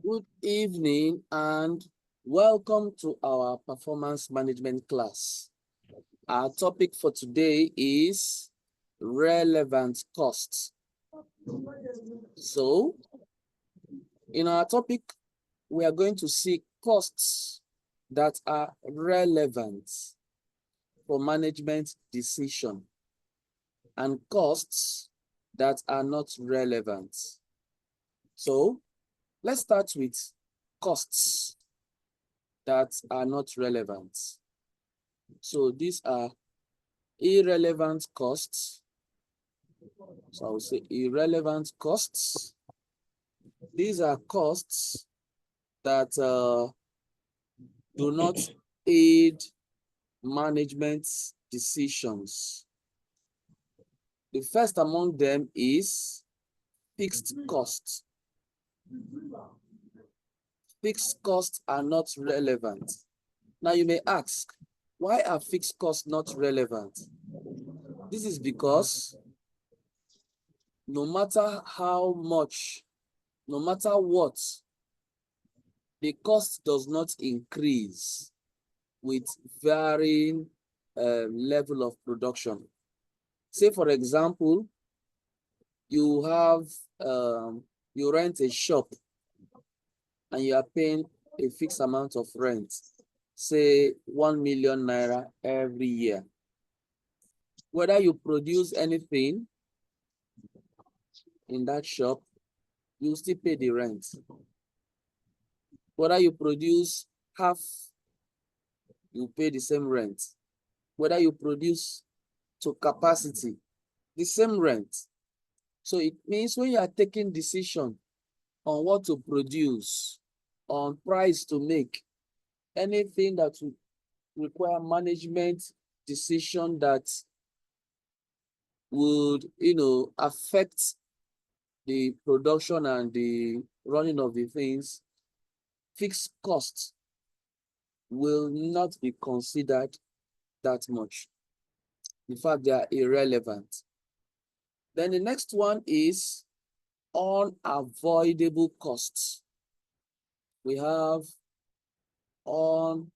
Good evening and welcome to our performance management class. Our topic for today is relevant costs. So, in our topic, we are going to see costs that are relevant for management decision and costs that are not relevant. So, let's start with costs that are not relevant. So these are irrelevant costs. So I will say irrelevant costs. These are costs that do not aid management decisions. The first among them is fixed costs. Fixed costs are not relevant. Now you may ask, why are fixed costs not relevant? This is because no matter how much, no matter what, the cost does not increase with varying level of production. Say, for example, you have, you rent a shop and you are paying a fixed amount of rent, say 1 million naira every year. Whether you produce anything in that shop, you still pay the rent. Whether you produce half, you pay the same rent. Whether you produce to capacity, the same rent. So it means when you are taking decision on what to produce, on price to make, anything that will require management decision that would, affect the production and the running of the things, fixed costs will not be considered that much. In fact, they are irrelevant. Then the next one is unavoidable costs. We have unavoidable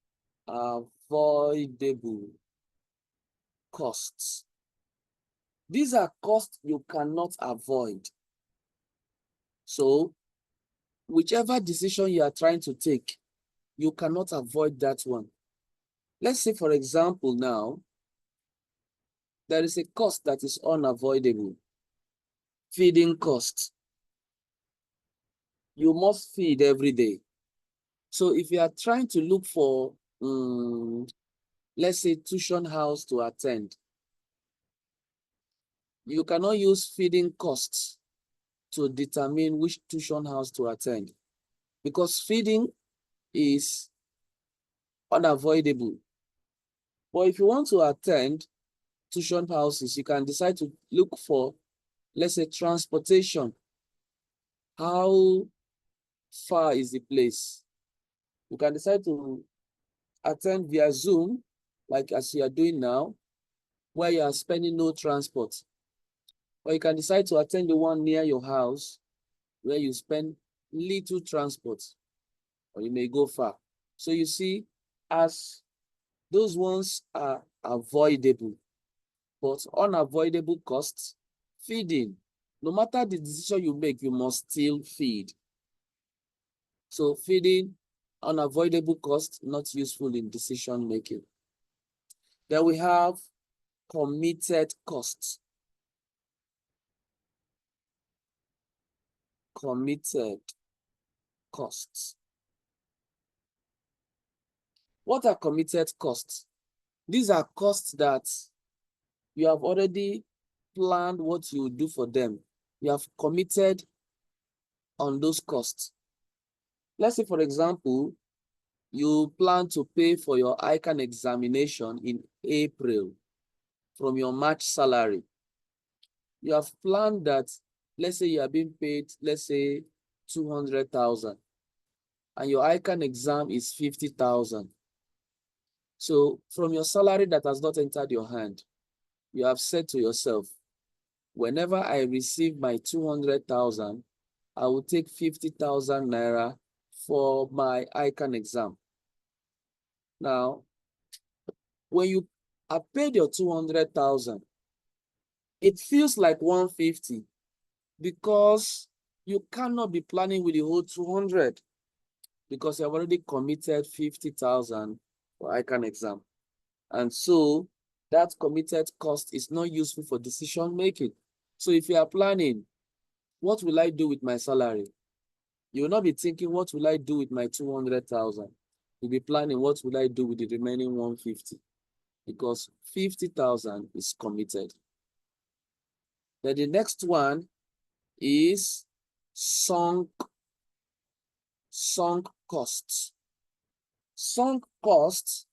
costs. These are costs you cannot avoid. So, whichever decision you are trying to take, you cannot avoid that one. Let's say, for example, now, there is a cost that is unavoidable. Feeding costs. You must feed every day. So if you are trying to look for, let's say, tuition house to attend, you cannot use feeding costs to determine which tuition house to attend because feeding is unavoidable. But if you want to attend tuition houses, you can decide to look for, let's say, transportation. How far is the place? You can decide to attend via Zoom, like as you are doing now, where you are spending no transport. Or you can decide to attend the one near your house, where you spend little transport, or you may go far. So you see, as those ones are avoidable, but unavoidable costs, feeding, no matter the decision you make, you must still feed. So feeding, unavoidable costs, not useful in decision making. Then we have committed costs. Committed costs. What are committed costs? These are costs that you have already planned what you will do for them. You have committed on those costs. Let's say, for example, you plan to pay for your ICANN examination in April from your March salary. You have planned that, let's say you are being paid, let's say 200,000, and your ICANN exam is 50,000. So from your salary that has not entered your hand, you have said to yourself, whenever I receive my 200,000, I will take 50,000 naira for my ICANN exam. Now, when you have paid your 200,000, it feels like 150 because you cannot be planning with the whole 200 because you have already committed 50,000 for ICANN exam. And so that committed cost is not useful for decision making. So if you are planning, what will I do with my salary? You will not be thinking, what will I do with my 200,000? You'll be planning, what will I do with the remaining 150? Because 50,000 is committed. Then the next one is sunk costs. Sunk costs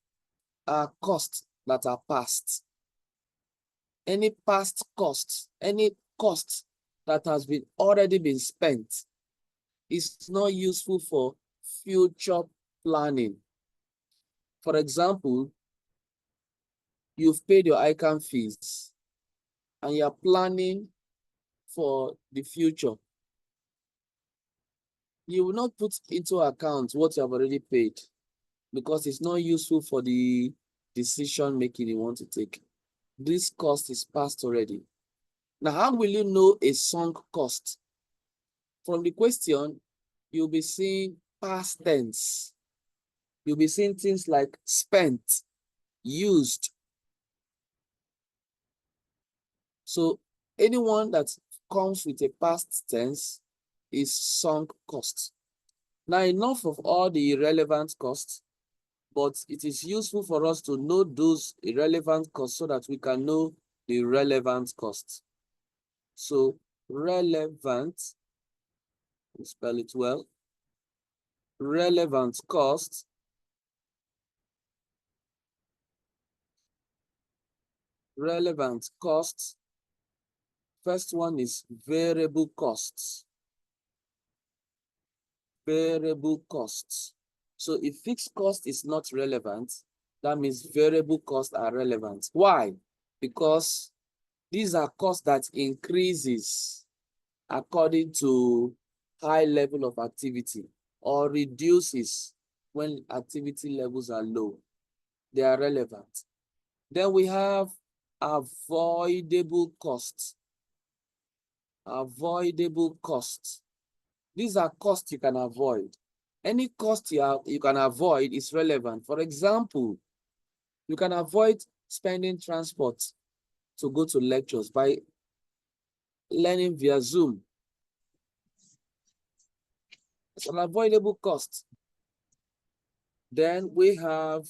are costs that are past. Any past costs, any cost that has already been spent is not useful for future planning. For example, you've paid your ICANN fees and you're planning for the future. You will not put into account what you have already paid because it's not useful for the decision making you want to take. This cost is past already. Now, how will you know a sunk cost? From the question, you'll be seeing past tense. You'll be seeing things like spent, used. So anyone that comes with a past tense is sunk cost. Now, enough of all the irrelevant costs, but it is useful for us to know those irrelevant costs so that we can know the relevant costs. So relevant, spell it well, relevant cost First one is variable costs. Variable costs. So if fixed cost is not relevant, that means variable costs are relevant. Why? Because these are costs that increases according to high level of activity or reduces when activity levels are low. They are relevant. Then we have avoidable costs. Avoidable costs. These are costs you can avoid. Any cost you can avoid is relevant. For example, you can avoid spending transport to go to lectures by learning via Zoom. It's an avoidable cost. Then we have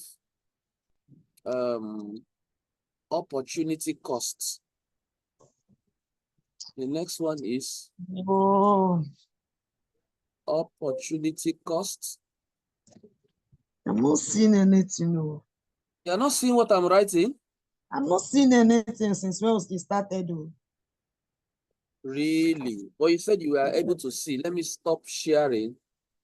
opportunity costs. The next one is opportunity costs. I'm not seeing anything. No. You're not seeing what I'm writing? I'm not seeing anything since when we started. Though. Really? But you said you were able to see. Let me stop sharing.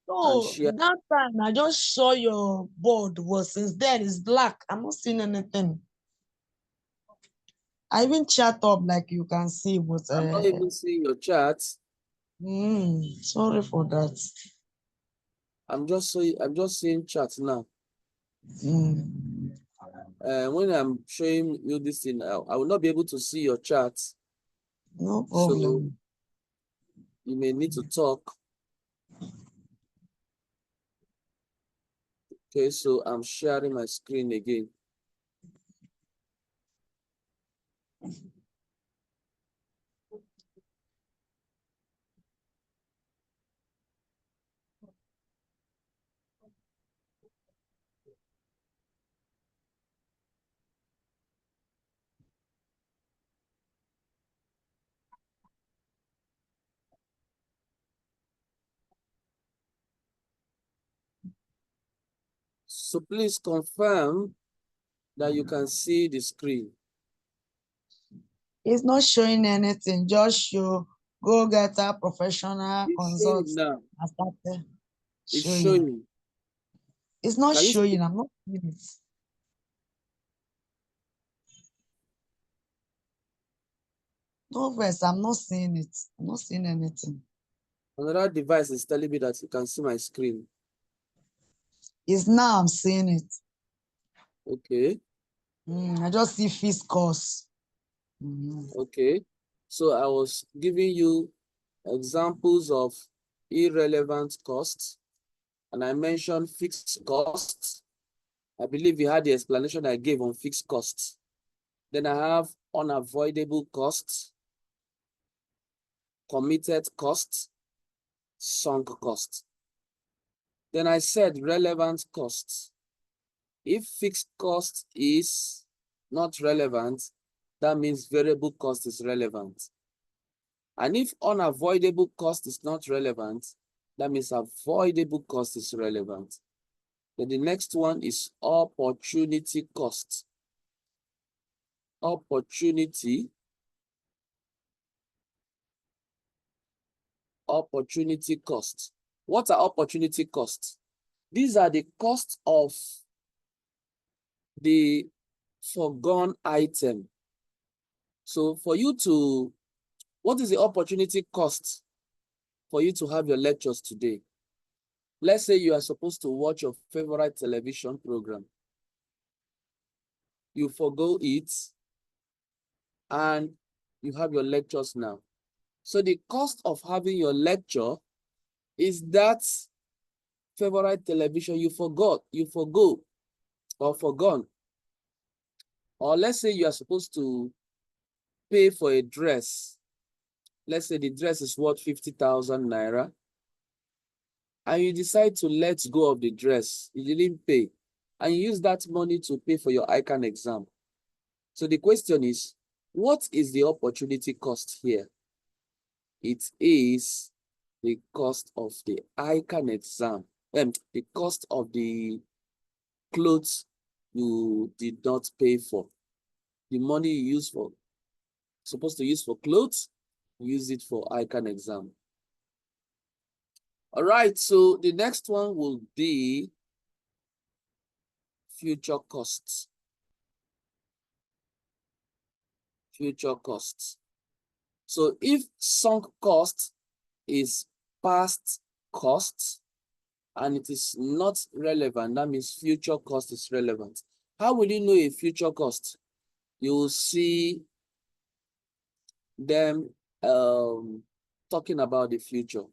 No, that time I just saw your board was since then it's black. I'm not seeing anything. I even chat up like you can see, but I'm not even seeing your chat. Sorry for that. I'm just seeing chat now. When I'm showing you this thing, I will not be able to see your chat. No problem. So you may need to talk. Okay, so I'm sharing my screen again. So please confirm that you can see the screen. It's not showing anything. Just show go get a professional consult. Now. It's Showing. showing. It's not showing. I'm not seeing it. No, verse. I'm not seeing it. I'm not seeing anything. Another device is telling me that you can see my screen. It's now I'm seeing it. Okay. I just see fixed costs. Okay. So I was giving you examples of irrelevant costs, and I mentioned fixed costs. I believe you had the explanation I gave on fixed costs. Then I have unavoidable costs, committed costs, sunk costs. Then I said relevant costs. If fixed cost is not relevant, that means variable cost is relevant. And if unavoidable cost is not relevant, that means avoidable cost is relevant. Then the next one is opportunity cost. Opportunity cost. What are opportunity costs? These are the costs of the foregone item. So for you to, what is the opportunity cost for you to have your lectures today? Let's say you are supposed to watch your favorite television program. You forgo it and you have your lectures now. So the cost of having your lecture is that favorite television you forgo, or forgone. Or let's say you are supposed to pay for a dress. Let's say the dress is worth 50,000 naira. And you decide to let go of the dress. You didn't pay. And you use that money to pay for your ICANN exam. So the question is, what is the opportunity cost here? It is the cost of the ICANN exam, the cost of the clothes you did not pay for. The money you supposed to use for clothes, use it for ICANN exam. All right, so the next one will be future costs. Future costs. So if sunk cost is past costs and it is not relevant, that means future cost is relevant. How will you know a future cost? You will see them talking about the future.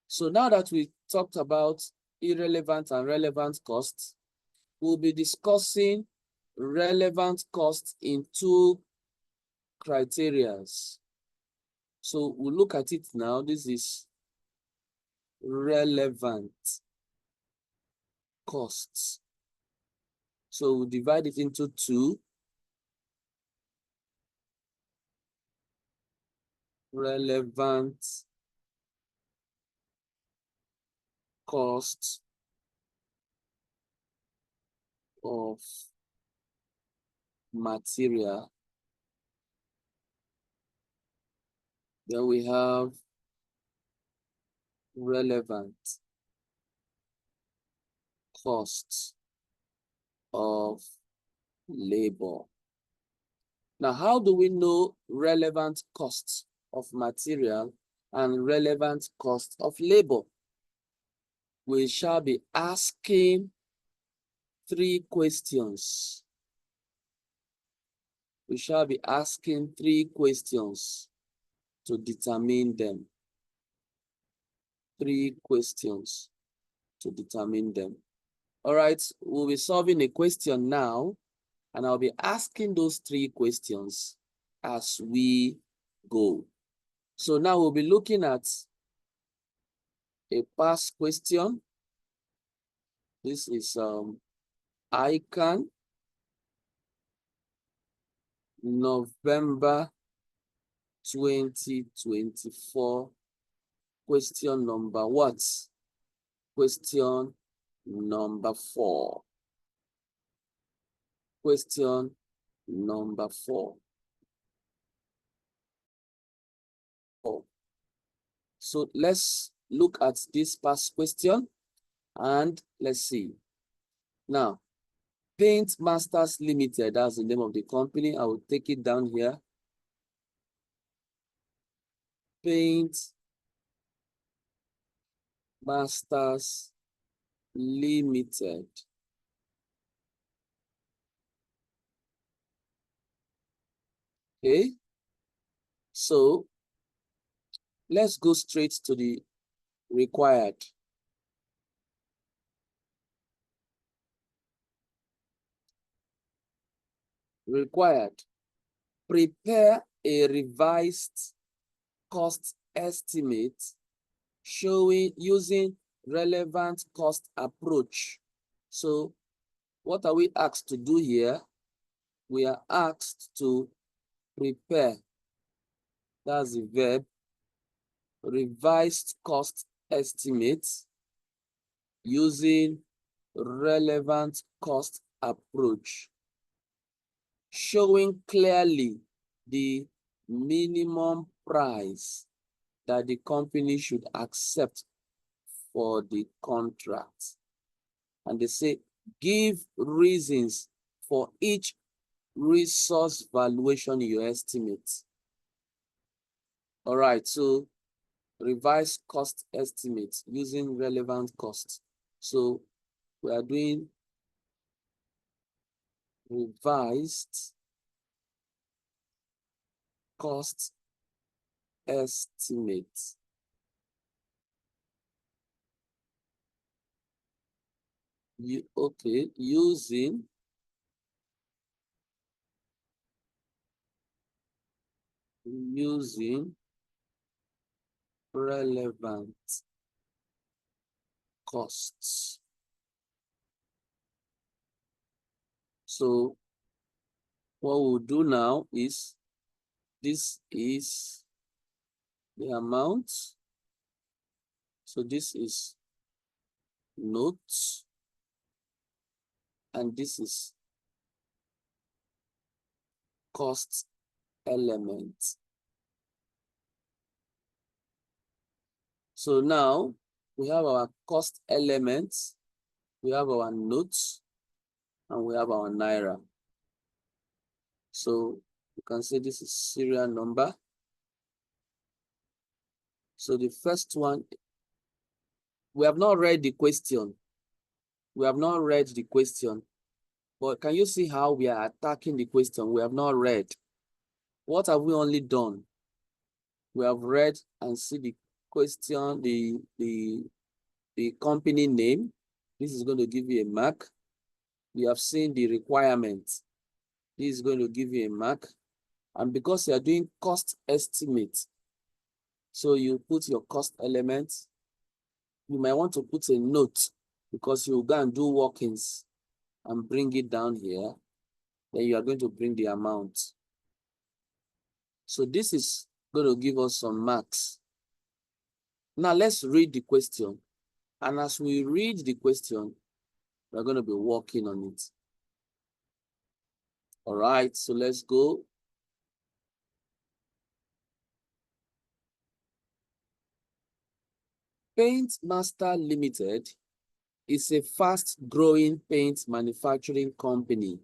So now that we talked about irrelevant and relevant costs, we'll be discussing relevant costs in two criteria. So we'll look at it now. This is relevant costs. So we'll divide it into two. Relevant costs of material. Then we have relevant costs of labor. Now, how do we know relevant costs of material and relevant costs of labor? We shall be asking three questions. We shall be asking three questions to determine them. Three questions to determine them. All right, we'll be solving a question now, and I'll be asking those three questions as we go. So now we'll be looking at a past question. This is ICANN, November 2024. Question number what? Question number 4. Question number 4. So let's look at this past question and let's see. Now, Paint Masters Limited, that's the name of the company. I will take it down here. Paint Masters Limited. Okay, so let's go straight to the required. Required. Prepare a revised cost estimate showing using relevant cost approach. So what are we asked to do here? We are asked to prepare, that's the verb, revised cost estimate using relevant cost approach, showing clearly the minimum price that the company should accept for the contract. And they say, give reasons for each resource valuation you estimate. All right, so revised cost estimates using relevant costs. So we are doing revised cost estimates. Using relevant costs. So what we'll do now is, this is the amount. So this is notes, and this is cost element. So now we have our cost elements, we have our notes, and we have our Naira. So you can say this is serial number. So the first one, we have not read the question. We have not read the question, but can you see how we are attacking the question? We have not read. What have we only done? We have read and see the question, the company name. This is going to give you a mark. We have seen the requirements. This is going to give you a mark. And because you are doing cost estimate, so you put your cost element. You might want to put a note because you go and do workings and bring it down here. Then you are going to bring the amount. So this is going to give us some marks. Now let's read the question. And as we read the question, we're going to be working on it. All right, so let's go. Paint Master Limited is a fast-growing paint manufacturing company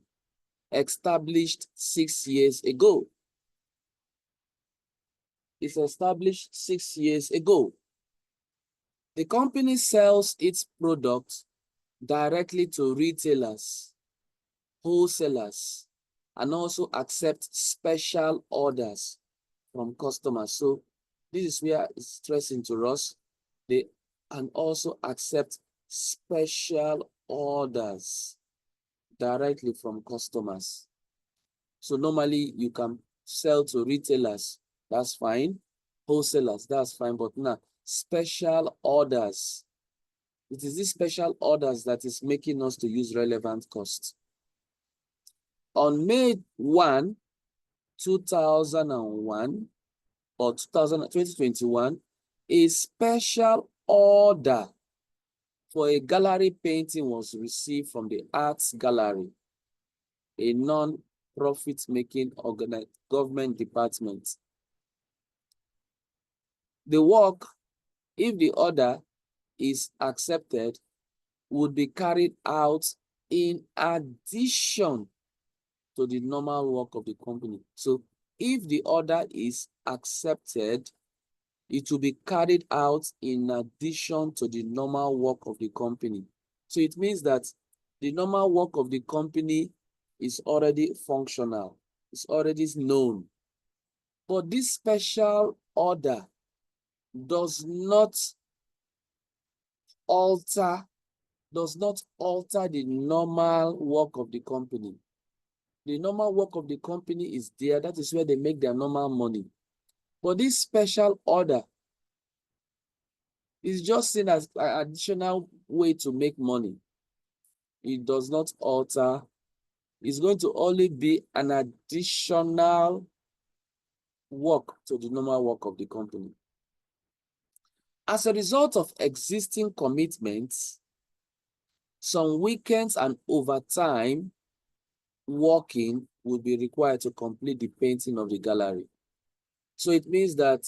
established 6 years ago. It's established 6 years ago. The company sells its products directly to retailers, wholesalers, and also accept special orders from customers. So this is where it's stressing to us. They can also accept special orders directly from customers. So normally you can sell to retailers, that's fine. Wholesalers, that's fine. But now, special orders. It is these special orders that is making us to use relevant costs. On May 1, 2001, or 2021, a special order for a gallery painting was received from the Arts Gallery, a non-profit making government department. The work, if the order is accepted, would be carried out in addition to the normal work of the company. So if the order is accepted, it will be carried out in addition to the normal work of the company. So it means that the normal work of the company is already functional, it's already known. But this special order does not alter the normal work of the company. The normal work of the company is there. That is where they make their normal money. But this special order is just seen as an additional way to make money. It does not alter. It's going to only be an additional work to the normal work of the company. As a result of existing commitments, some weekends and overtime working will be required to complete the painting of the gallery. So it means that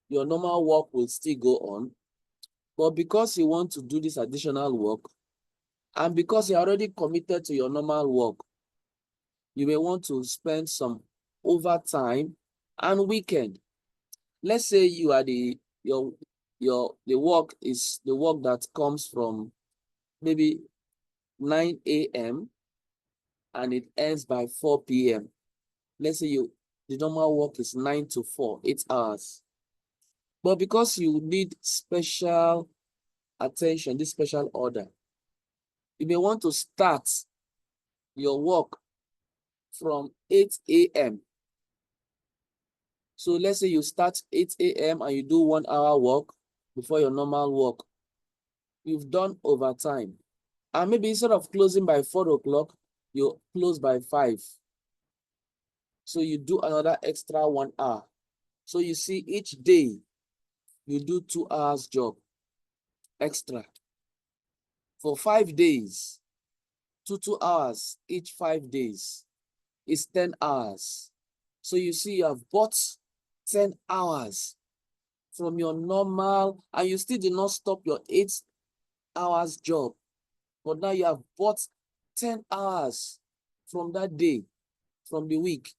your normal work will still go on, but because you want to do this additional work, and because you're already committed to your normal work, you may want to spend some overtime and weekend. Let's say you are the work is the work that comes from maybe 9 a.m. and it ends by 4 p.m. Let's say the normal work is 9 to 4, 8 hours. But because you need special attention, this special order, you may want to start your work from 8 a.m. So let's say you start 8 a.m. and you do 1 hour work before your normal work. You've done overtime. And maybe instead of closing by 4 o'clock, you close by 5. So you do another extra 1 hour. So you see each day, you do 2 hours job extra. For 5 days, 2 hours each 5 days is 10 hours. So you see you have bought 10 hours from your normal, and you still did not stop your 8 hours job. But now you have bought 10 hours from that day, from the week.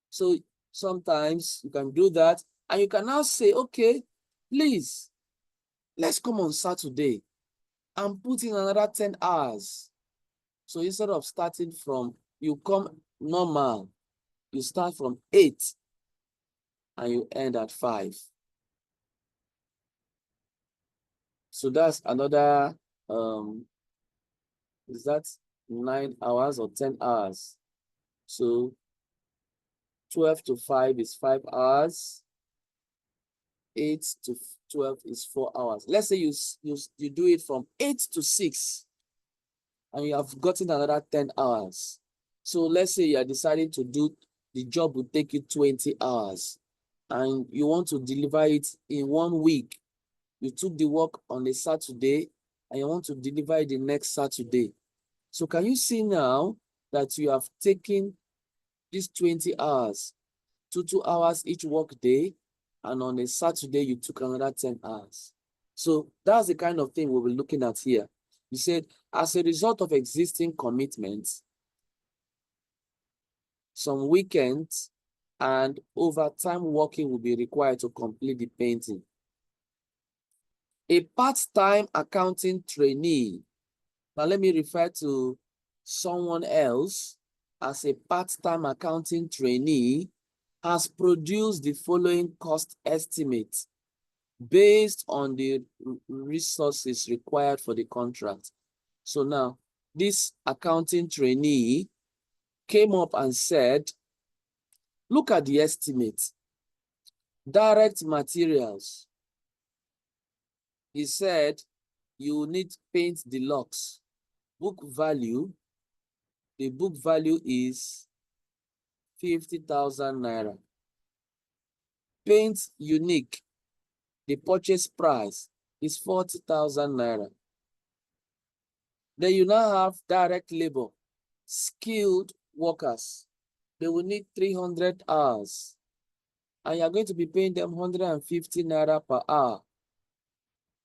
So sometimes you can do that, and you can now say, okay, please, let's come on Saturday and put in another 10 hours. So instead of starting from, you come normal, you start from 8 and you end at 5. So that's another, is that 9 hours or 10 hours? So 12 to 5 is 5 hours. 8 to 12 is 4 hours. Let's say you do it from 8 to 6 and you have gotten another 10 hours. So let's say you are deciding to do, the job will take you 20 hours and you want to deliver it in 1 week. You took the work on a Saturday and you want to deliver it the next Saturday. So can you see now that you have taken these 20 hours, 2 hours each work day, and on a Saturday, you took another 10 hours. So that's the kind of thing we'll be looking at here. You said, as a result of existing commitments, some weekends and overtime working will be required to complete the painting. A part-time accounting trainee. Now let me refer to someone else as a part-time accounting trainee has produced the following cost estimate based on the resources required for the contract. So now, this accounting trainee came up and said, look at the estimate. Direct materials. He said, you need paint deluxe. Book value, the book value is 50,000 naira. Paint unique, the purchase price is 40,000 naira. Then you now have direct labor, skilled workers. They will need 300 hours. And you're going to be paying them 150 naira per hour.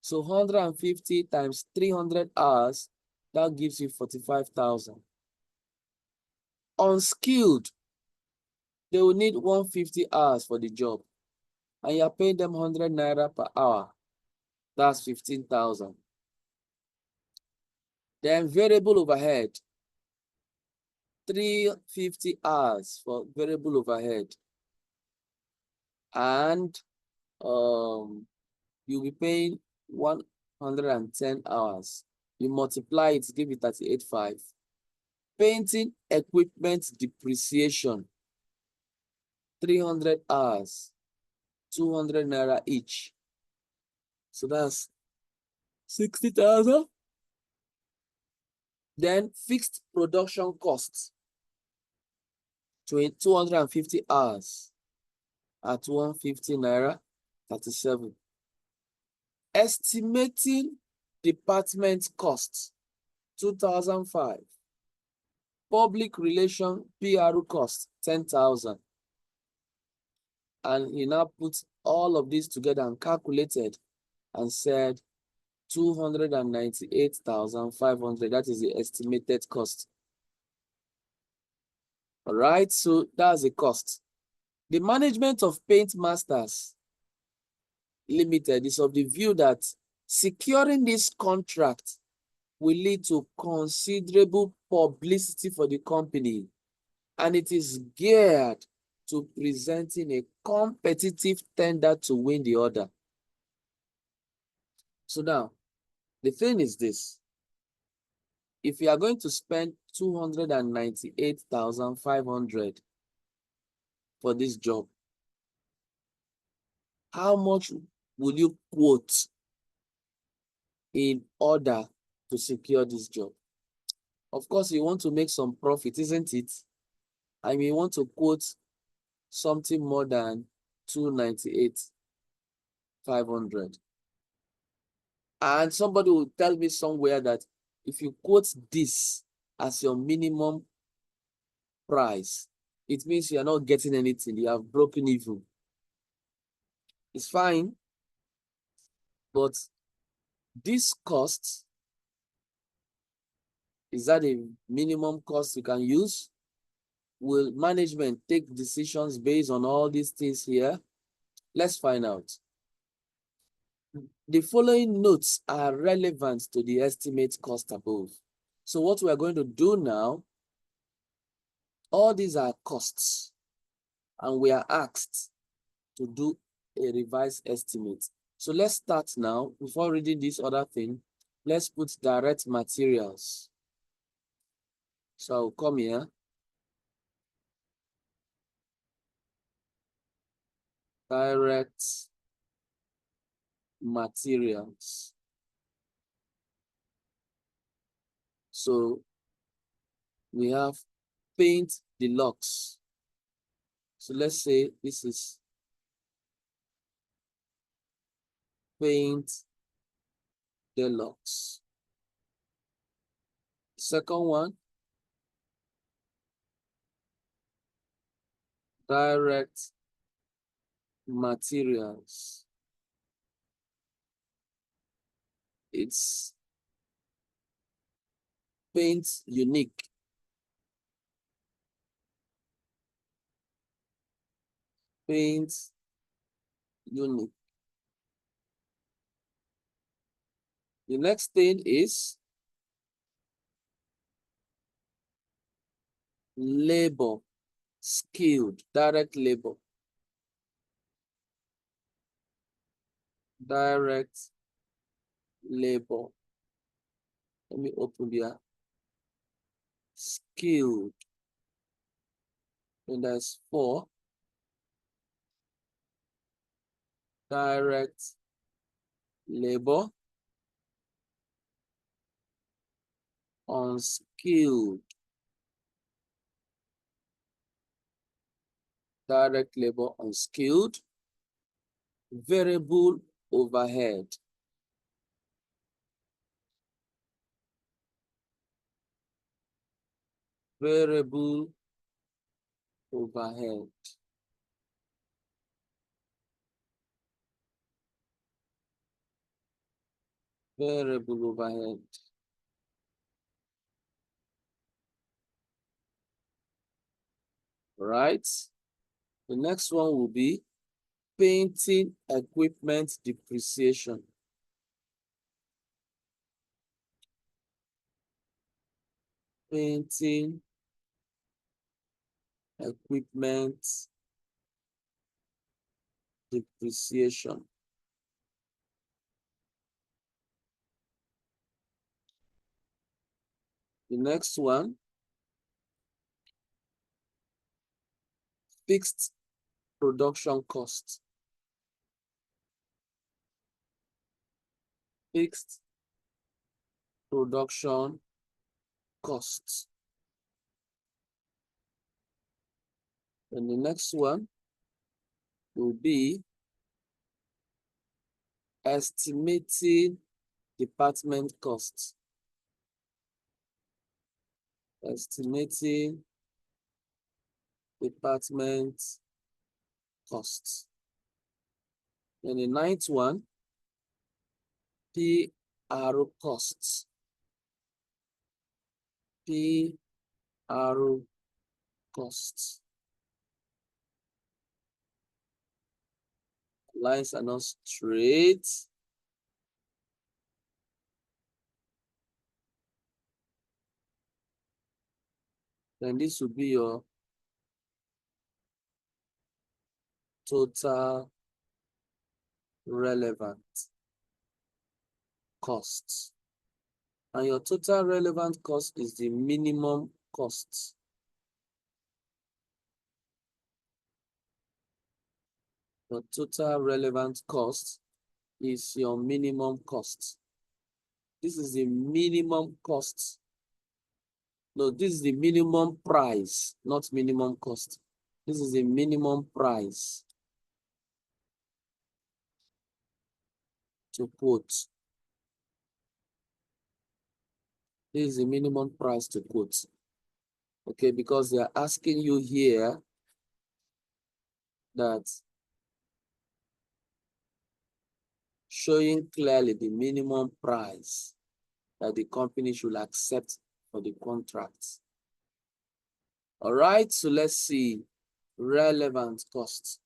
So 150 times 300 hours, that gives you 45,000. Unskilled, they will need 150 hours for the job. and you're paying them 100 naira per hour. That's 15,000. Then variable overhead, 350 hours for variable overhead. And you'll be paying 110 hours. You multiply it, give it 38.5. Painting equipment depreciation, 300 hours, 200 naira each. So that's 60,000. Then fixed production costs, 250 hours at 150 naira, 37. Estimating department costs, 2005. Public relation PR cost, 10,000. And he now put all of this together and calculated and said 298,500. That is the estimated cost. All right, so that's the cost. The management of Paint Masters Limited is of the view that securing this contract will lead to considerable publicity for the company, and it is geared to presenting a competitive tender to win the order. So now, the thing is this. If you are going to spend 298,500 for this job, how much will you quote in order to secure this job? Of course, you want to make some profit, isn't it? I mean, you want to quote something more than 298,500. And somebody will tell me somewhere that if you quote this as your minimum price, it means you are not getting anything. You have broken even. It's fine, but this cost, is that a minimum cost you can use? Will management take decisions based on all these things here? Let's find out. The following notes are relevant to the estimate cost above. So what we are going to do now, all these are costs, and we are asked to do a revised estimate. So let's start now. Before reading this other thing, let's put direct materials. So I'll come here. Direct materials. So we have Paint Deluxe. So let's say this is Paint Deluxe. Second one, direct materials. It's Paint Unique. Paint Unique. The next thing is labor, skilled, direct labor. Direct labor. Let me open there. Skilled. And that's 4. Direct labor. Unskilled. Direct labor, unskilled. Variable overhead. Variable overhead. Variable overhead. Right? The next one will be painting equipment depreciation. Painting equipment depreciation. The next one, fixed production cost. Fixed production costs. And the next one will be estimating department costs. Estimating department costs. And the ninth one, PR costs. PR costs. Lines are not straight. Then this will be your total relevant costs. And your total relevant cost is the minimum cost. The total relevant cost is your minimum cost. This is the minimum cost. No, this is the minimum price, not minimum cost. This is the minimum price to quote. This is the minimum price to quote. Okay, because they're asking you here that showing clearly the minimum price that the company should accept for the contract. All right, so let's see relevant costs.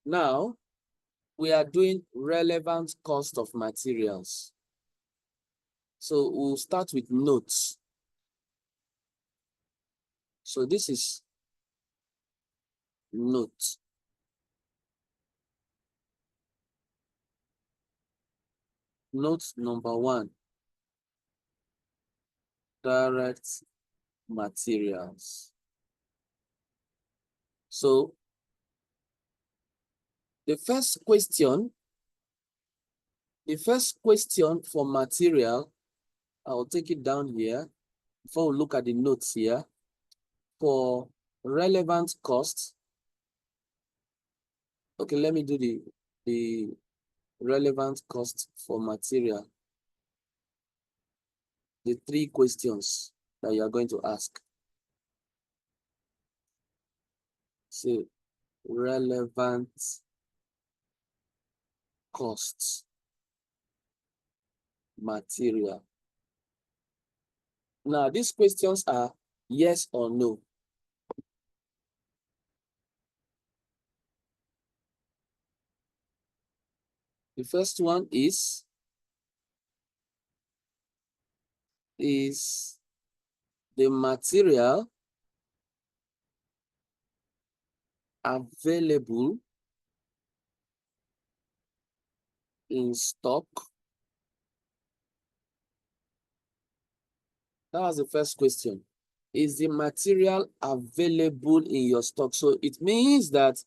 Now, we are doing relevant cost of materials. So we'll start with notes. So this is note. Note number 1, direct materials. So the first question for material, I'll take it down here before we look at the notes here. For relevant costs, okay, let me do the relevant cost for material. The 3 questions that you are going to ask. So, relevant costs, material. Now, these questions are yes or no. The first one is the material available in stock? That was the first question. Is the material available in your stock? So it means that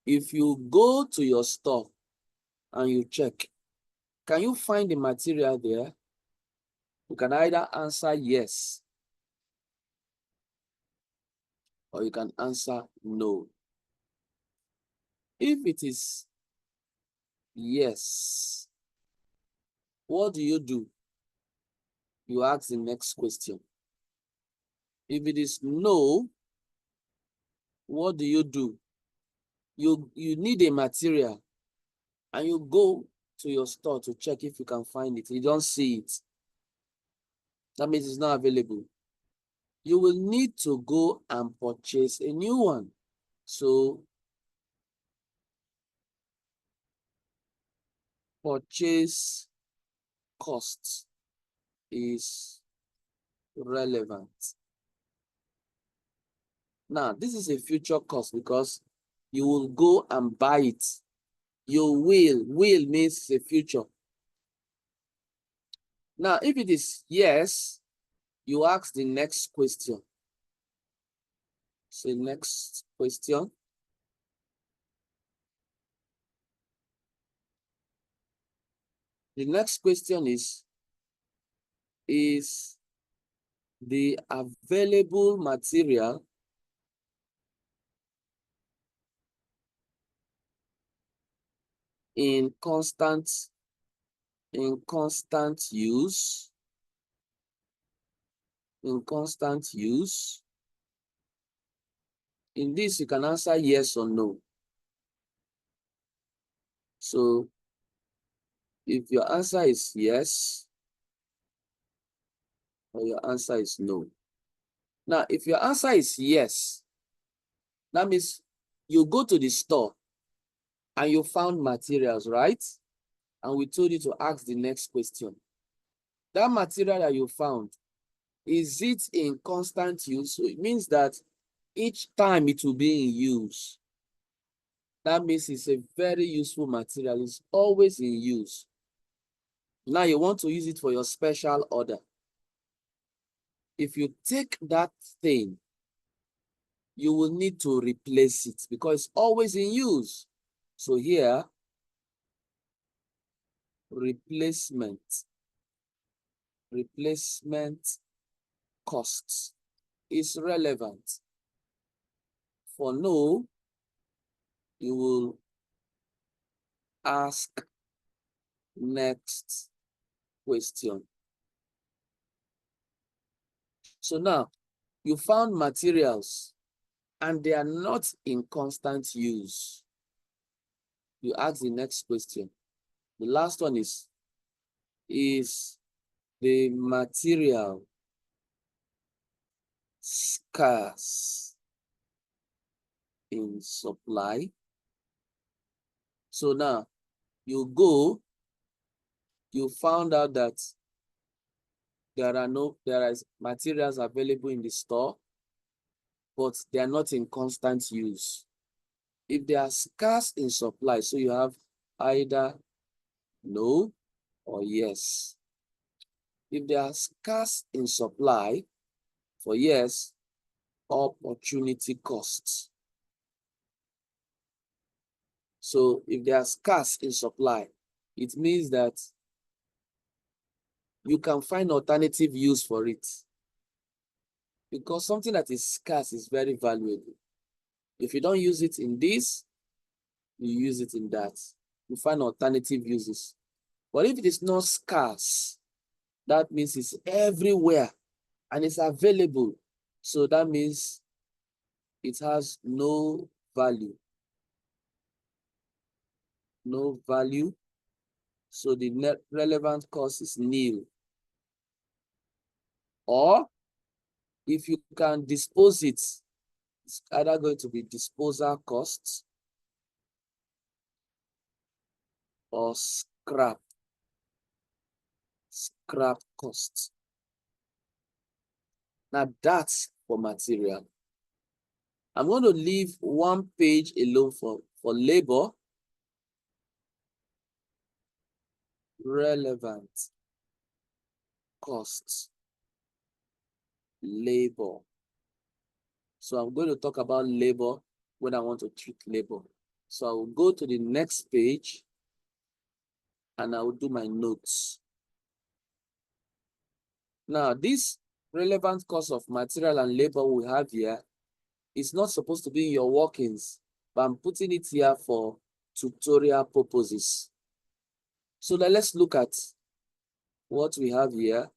if you go to your store and you check, can you find the material there? You can either answer yes, or you can answer no. If it is yes, what do? You ask the next question. If it is no, what do? You need a material and you go to your store to check if you can find it. You don't see it. That means it's not available. You will need to go and purchase a new one. So purchase cost is relevant. Now, this is a future cost because you will go and buy it. You will means the future. Now, if it is yes, you ask the next question. So next question. The next question is the available material in constant use? In constant use? In this, you can answer yes or no. So if your answer is yes, or your answer is no. Now, if your answer is yes, that means you go to the store and you found materials, right? And we told you to ask the next question. That material that you found, is it in constant use? So it means that each time it will be in use. That means it's a very useful material. It's always in use. Now you want to use it for your special order. If you take that thing, you will need to replace it because it's always in use. So here, replacement costs is relevant. For no, you will ask next question. So now you found materials and they are not in constant use. You ask the next question. The last one is the material scarce in supply? So now you found out that there is materials available in the store, but they are not in constant use. If they are scarce in supply, so you have either no or yes. If they are scarce in supply, for yes, opportunity costs. So if they are scarce in supply, it means that you can find alternative use for it. Because something that is scarce is very valuable. If you don't use it in this, you use it in that. You find alternative uses. But if it is not scarce, that means it's everywhere and it's available. So that means it has no value. No value. So the net relevant cost is nil. Or if you can dispose it, it's either going to be disposal costs or scrap costs. Now that's for material. I'm going to leave one page alone for labor. Relevant costs. Labor. So I'm going to talk about labor when I want to treat labor. So I will go to the next page and I will do my notes. Now, this relevant cost of material and labor we have here is not supposed to be in your workings, but I'm putting it here for tutorial purposes. So let's look at what we have here.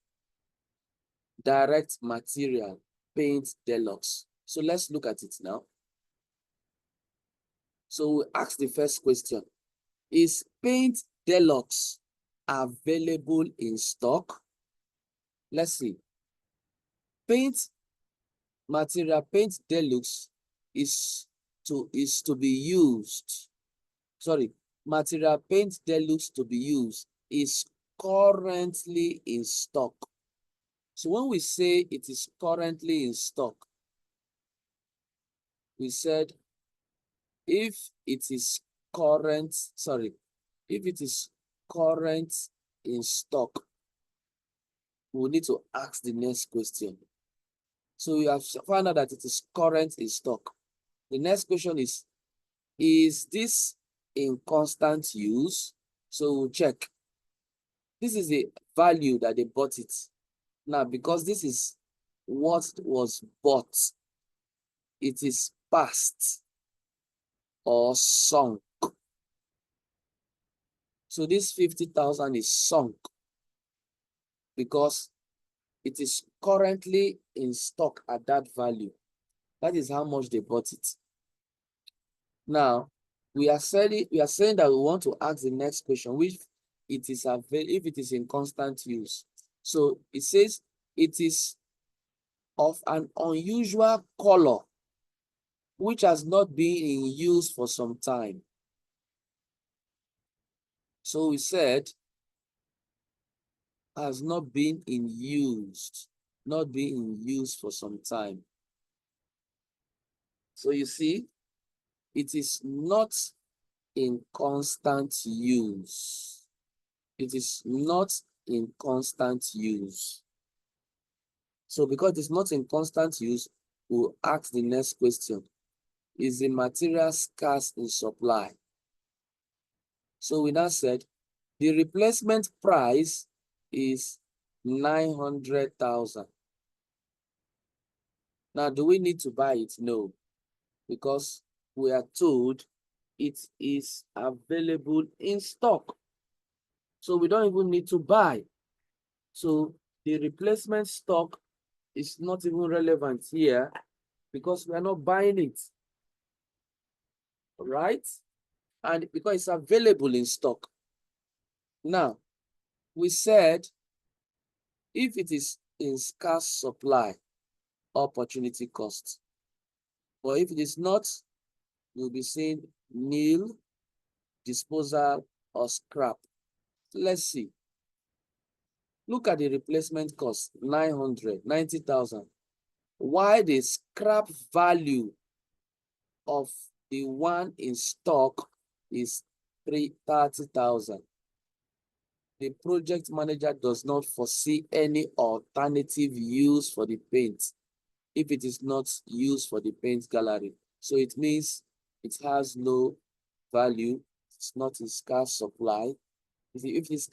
Direct material, paint deluxe. So let's look at it now. So we ask the first question. Is paint deluxe available in stock? Let's see. Paint material, paint deluxe is to be used. Sorry, material paint deluxe to be used is currently in stock. So when we say it is currently in stock, we said if it is current in stock, we need to ask the next question. So we have found out that it is current in stock. The next question is this in constant use? So we'll check. This is the value that they bought it. Now, because this is what was bought, it is past or sunk. So this 50,000 is sunk because it is currently in stock at that value. That is how much they bought it. Now, we are saying that we want to ask the next question, which it is if it is in constant use. So it says it is of an unusual color, which has not been in use for some time. So we said has not been in use for some time. So you see, it is not in constant use. It is not in constant use. So because it's not in constant use, we'll ask the next question. Is the material scarce in supply? So we now said the replacement price is 900,000. Now, do we need to buy it? No, because we are told it is available in stock. So we don't even need to buy. So the replacement stock is not even relevant here because we are not buying it. Right? And because it's available in stock. Now, we said if it is in scarce supply, opportunity cost. But if it is not, you'll be saying nil, disposal, or scrap. Let's see. Look at the replacement cost, 90,000. Why the scrap value of the one in stock is 30,000. The project manager does not foresee any alternative use for the paint if it is not used for the paint gallery. So it means it has no value. It's not in scarce supply. If it is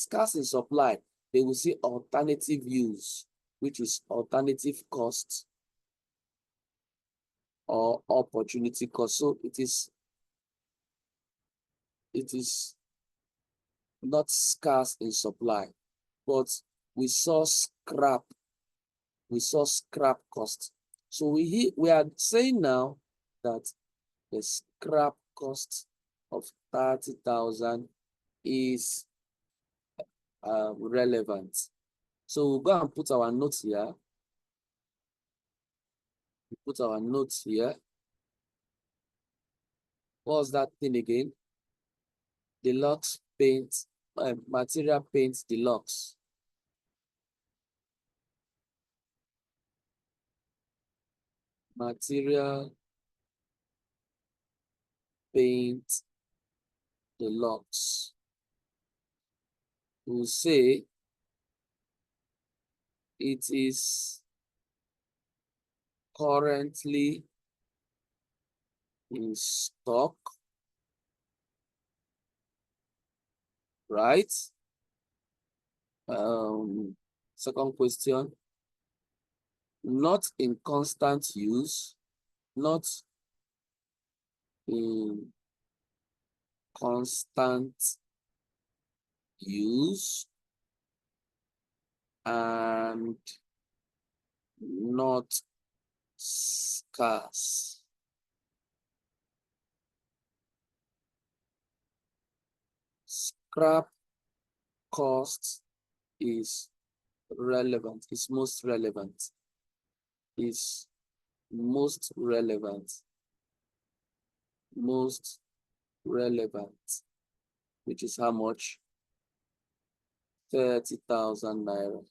scarce in supply, they will see alternative use, which is alternative cost or opportunity cost. So it is not scarce in supply, but we saw scrap cost. So we are saying now that the scrap cost of 30,000 is relevant. So we'll go and put our notes here. We put our notes here. What's that thing again? Deluxe paint, material paint deluxe. Material paint deluxe. We'll say it is currently in stock, right? Second question, not in constant use, not in constant use, and not scarce. Scrap cost is relevant, is most relevant, is most relevant, most relevant. which is how much? 30,000 naira.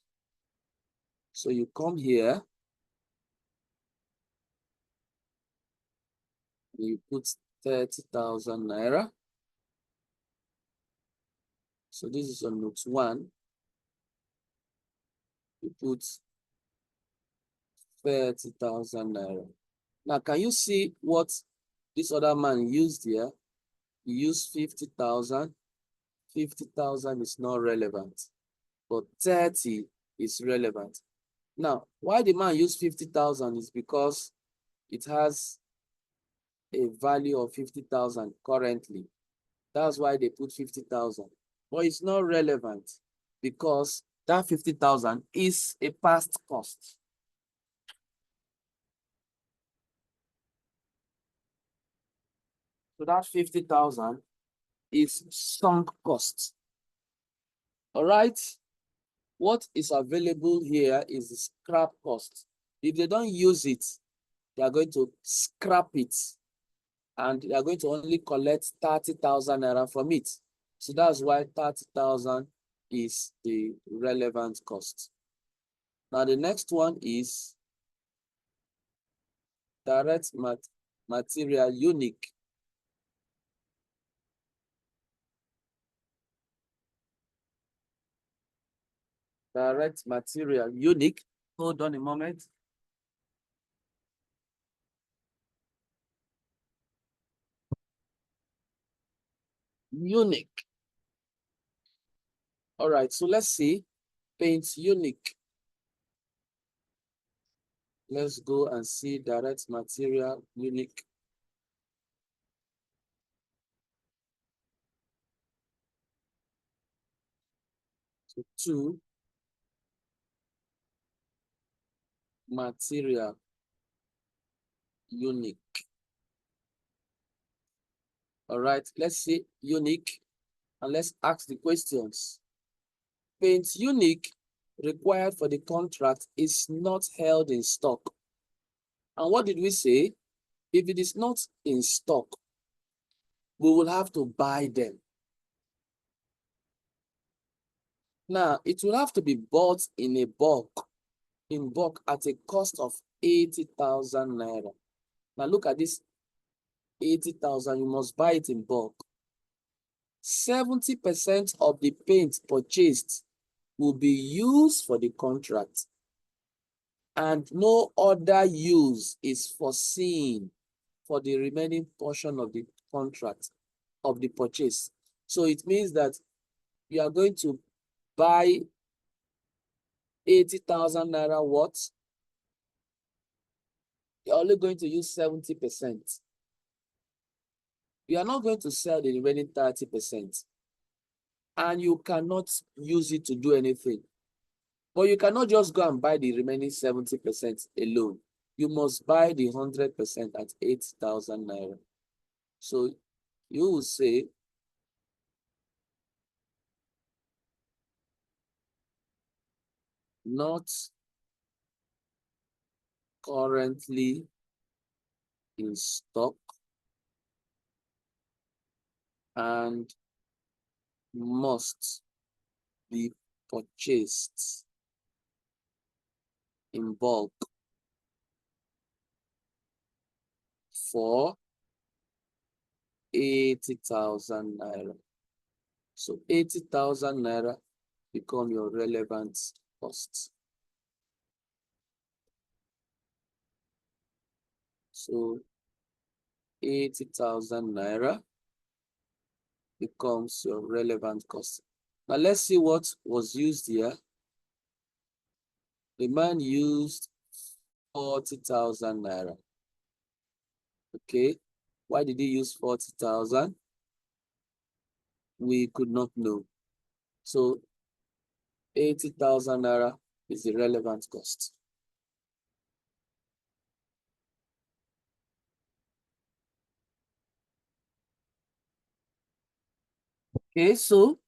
So you come here, you put 30,000 naira. So this is on note 1. You put 30,000 naira. Now, can you see what this other man used here? He used 50,000. 50,000 is not relevant, but 30 is relevant. Now, why the man used 50,000 is because it has a value of 50,000 currently. That's why they put 50,000. But it's not relevant because that 50,000 is a past cost. So that 50,000 is sunk cost. All right. What is available here is the scrap cost. If they don't use it, they are going to scrap it and they are going to only collect 30,000 naira from it. So that's why 30,000 is the relevant cost. Now the next one is direct material unique. Direct material unique. Hold on a moment. Unique. All right, so let's see. Paint unique. Let's go and see direct material unique. So 2, material unique. All right, let's see unique and let's ask the questions. Paint unique required for the contract is not held in stock. And what did we say? If it is not in stock, we will have to buy them. Now, it will have to be bought in bulk at a cost of 80,000 naira. Now, look at this 80,000, you must buy it in bulk. 70% of the paint purchased will be used for the contract, and no other use is foreseen for the remaining portion of the contract of the purchase. So it means that you are going to buy 80,000 naira worth. You're only going to use 70%. You are not going to sell the remaining 30%. And you cannot use it to do anything. But you cannot just go and buy the remaining 70% alone. You must buy the 100% at 8,000 naira. So you will say, not currently in stock and must be purchased in bulk for 80,000 naira. So 80,000 naira become your relevant cost. So 80,000 naira becomes your relevant cost. Now let's see what was used here. The man used 40,000 naira. Okay, why did he use 40,000? We could not know. So 80,000 naira is the relevant cost. Okay, so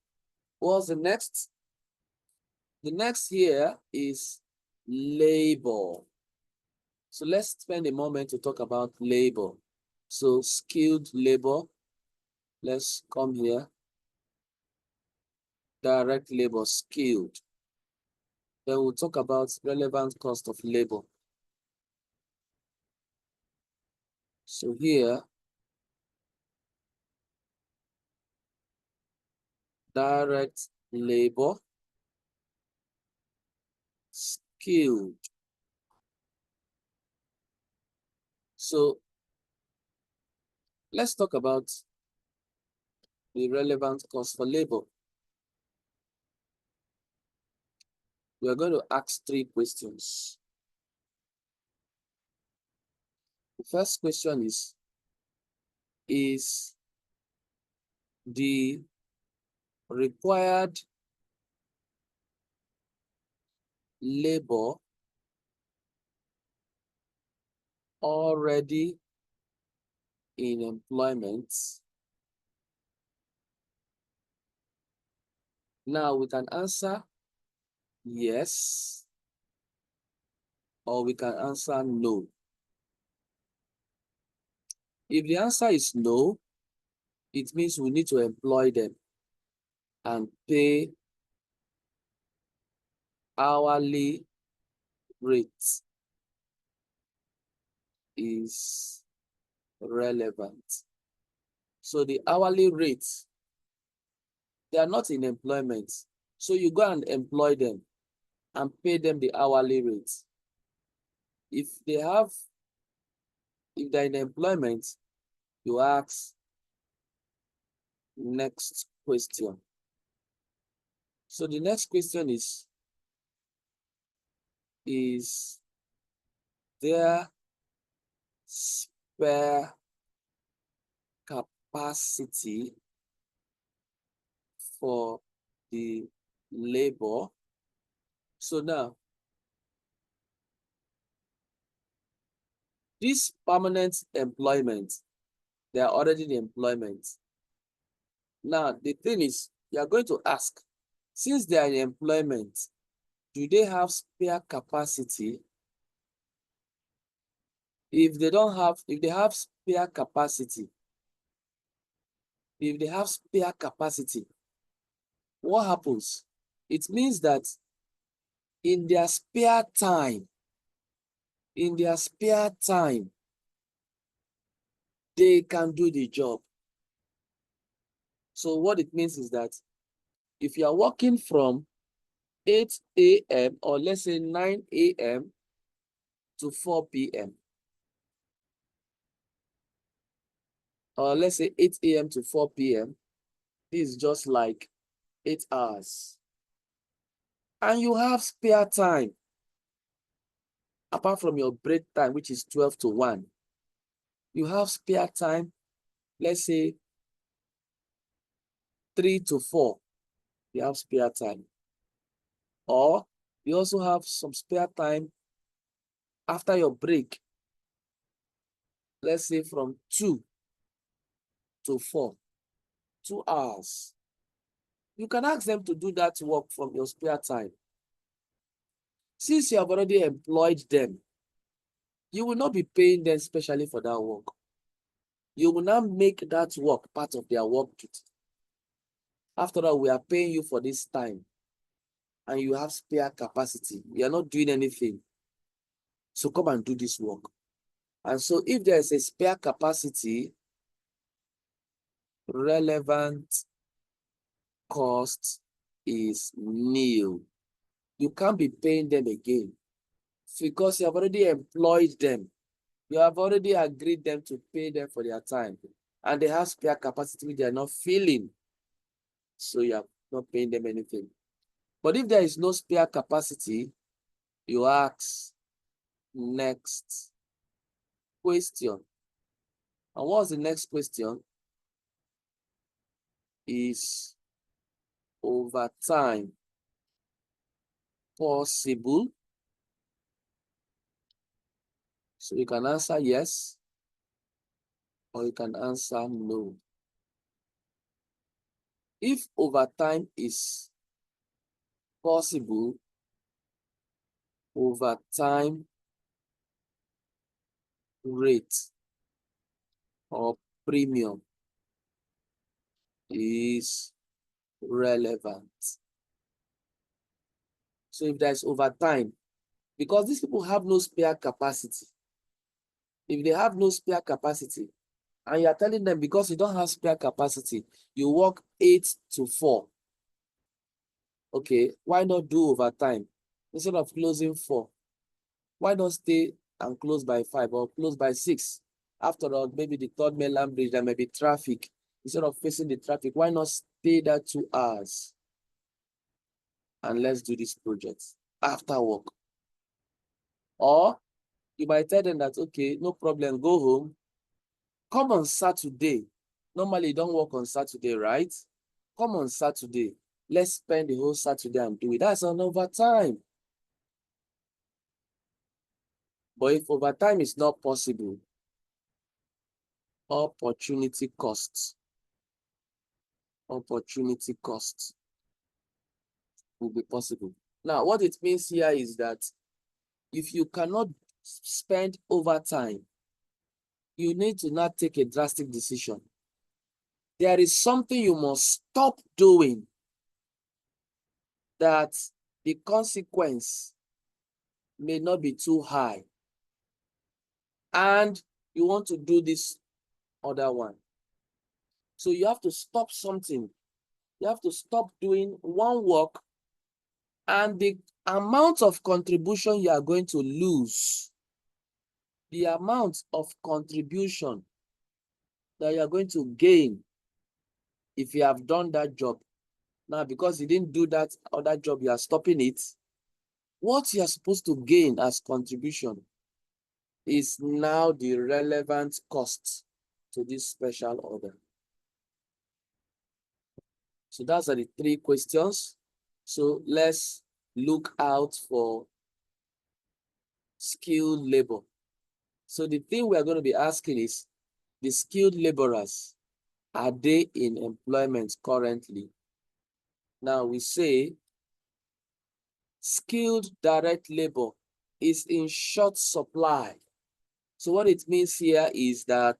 what's the next? The next here is labor. So let's spend a moment to talk about labor. So skilled labor, let's come here. direct labor, skilled. Then we'll talk about relevant cost of labor. So here, direct labor, skilled. So let's talk about the relevant cost for labor. We are going to ask 3 questions. The first question is the required labor already in employment? Now we can answer yes, or we can answer no. If the answer is no, it means we need to employ them and pay hourly rate is relevant. So the hourly rates, they are not in employment. So you go and employ them and pay them the hourly rate. If they're in employment, you ask next question. So the next question is there spare capacity for the labor? So now, this permanent employment, they are already in employment. Now, the thing is, you are going to ask, since they are in employment, do they have spare capacity? If they have spare capacity, what happens? It means that in their spare time, they can do the job. So what it means is that if you are working from 8 a.m. or let's say 9 a.m. to 4 p.m. or let's say 8 a.m. to 4 p.m., this is just like 8 hours. And you have spare time, apart from your break time, which is 12 to 1. You have spare time, let's say 3 to 4. You have spare time. Or you also have some spare time after your break, let's say from 2 to 4, 2 hours. You can ask them to do that work from your spare time. Since you have already employed them, you will not be paying them specially for that work. You will not make that work part of their work duty. After all, we are paying you for this time and you have spare capacity. You are not doing anything. So come and do this work. And so if there is a spare capacity, relevant cost is nil. You can't be paying them again because you have already employed them. You have already agreed them to pay them for their time. And they have spare capacity which they are not filling. So you are not paying them anything. But if there is no spare capacity, you ask next question. And what's the next question? Is overtime possible? So you can answer yes, or you can answer no. If overtime is possible, overtime rate or premium is relevant. So if there's overtime, because these people have no spare capacity, if they have no spare capacity, and you're telling them because you don't have spare capacity, you work 8 to 4. Okay, why not do overtime? Instead of closing 4, why not stay and close by 5 or close by 6? After all, maybe the third mainland bridge, there may be traffic. Instead of facing the traffic, why not stay there 2 hours? And let's do this project after work. Or you might tell them that, okay, no problem, go home. Come on Saturday. Normally, you don't work on Saturday, right? Come on Saturday. Let's spend the whole Saturday and do it. That's an overtime. But if overtime is not possible, opportunity costs will be possible. Now, what it means here is that if you cannot spend overtime, you need to not take a drastic decision. There is something you must stop doing that the consequence may not be too high. And you want to do this other one. So you have to stop something. You have to stop doing one work, and the amount of contribution you are going to lose, the amount of contribution that you are going to gain if you have done that job. Now, because you didn't do that other job, you are stopping it. What you are supposed to gain as contribution is now the relevant cost to this special order. So those are the 3 questions. So let's look out for skilled labor. So the thing we are going to be asking is, the skilled laborers, are they in employment currently? Now we say skilled direct labor is in short supply. So what it means here is that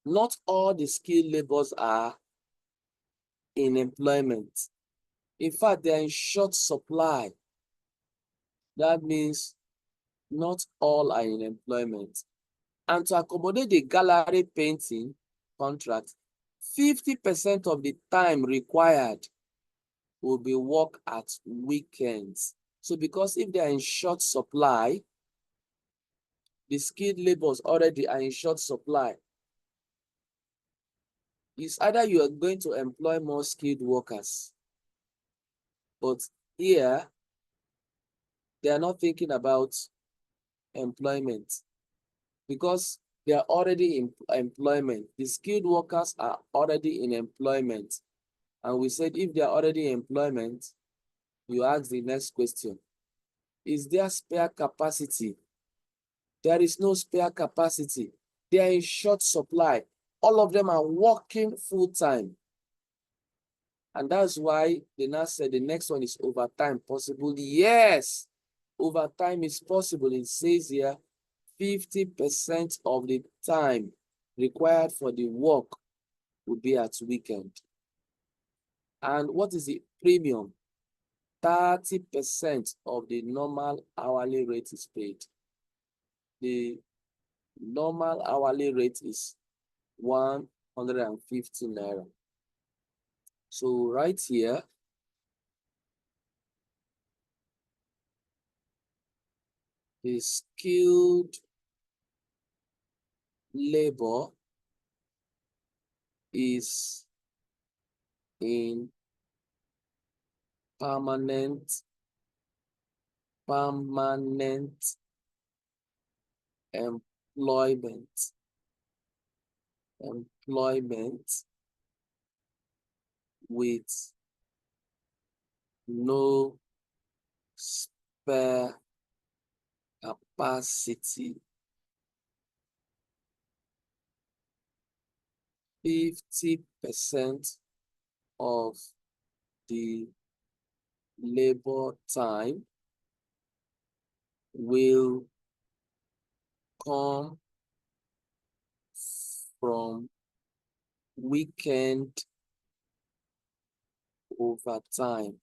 not all the skilled laborers are in employment. In fact, they are in short supply. That means not all are in employment. And to accommodate the gallery painting contract, 50% of the time required will be work at weekends. So because if they are in short supply, the skilled laborers already are in short supply. It's either you are going to employ more skilled workers, but here they are not thinking about employment because they are already in employment. The skilled workers are already in employment. And we said if they are already in employment, you ask the next question. Is there spare capacity? There is no spare capacity. They are in short supply. All of them are working full time. And that's why they now said the next one is overtime possible. Yes, overtime is possible. It says here 50% of the time required for the work will be at weekend. And what is the premium? 30% of the normal hourly rate is paid. The normal hourly rate is 150 naira. So right here, the skilled labor is in permanent employment with no spare capacity. 50% of the labor time will come from weekend over time.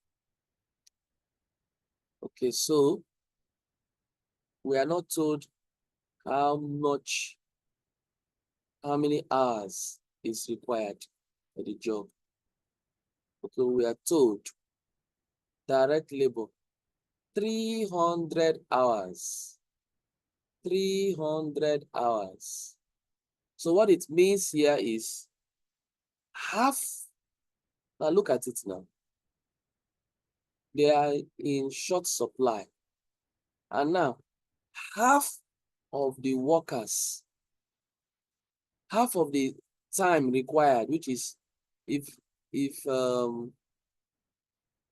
Okay, so we are not told how many hours is required for the job. Okay, we are told direct labor, 300 hours. 300 hours. So what it means here is half. Now look at it now. They are in short supply. And now half of the workers, half of the time required, which is if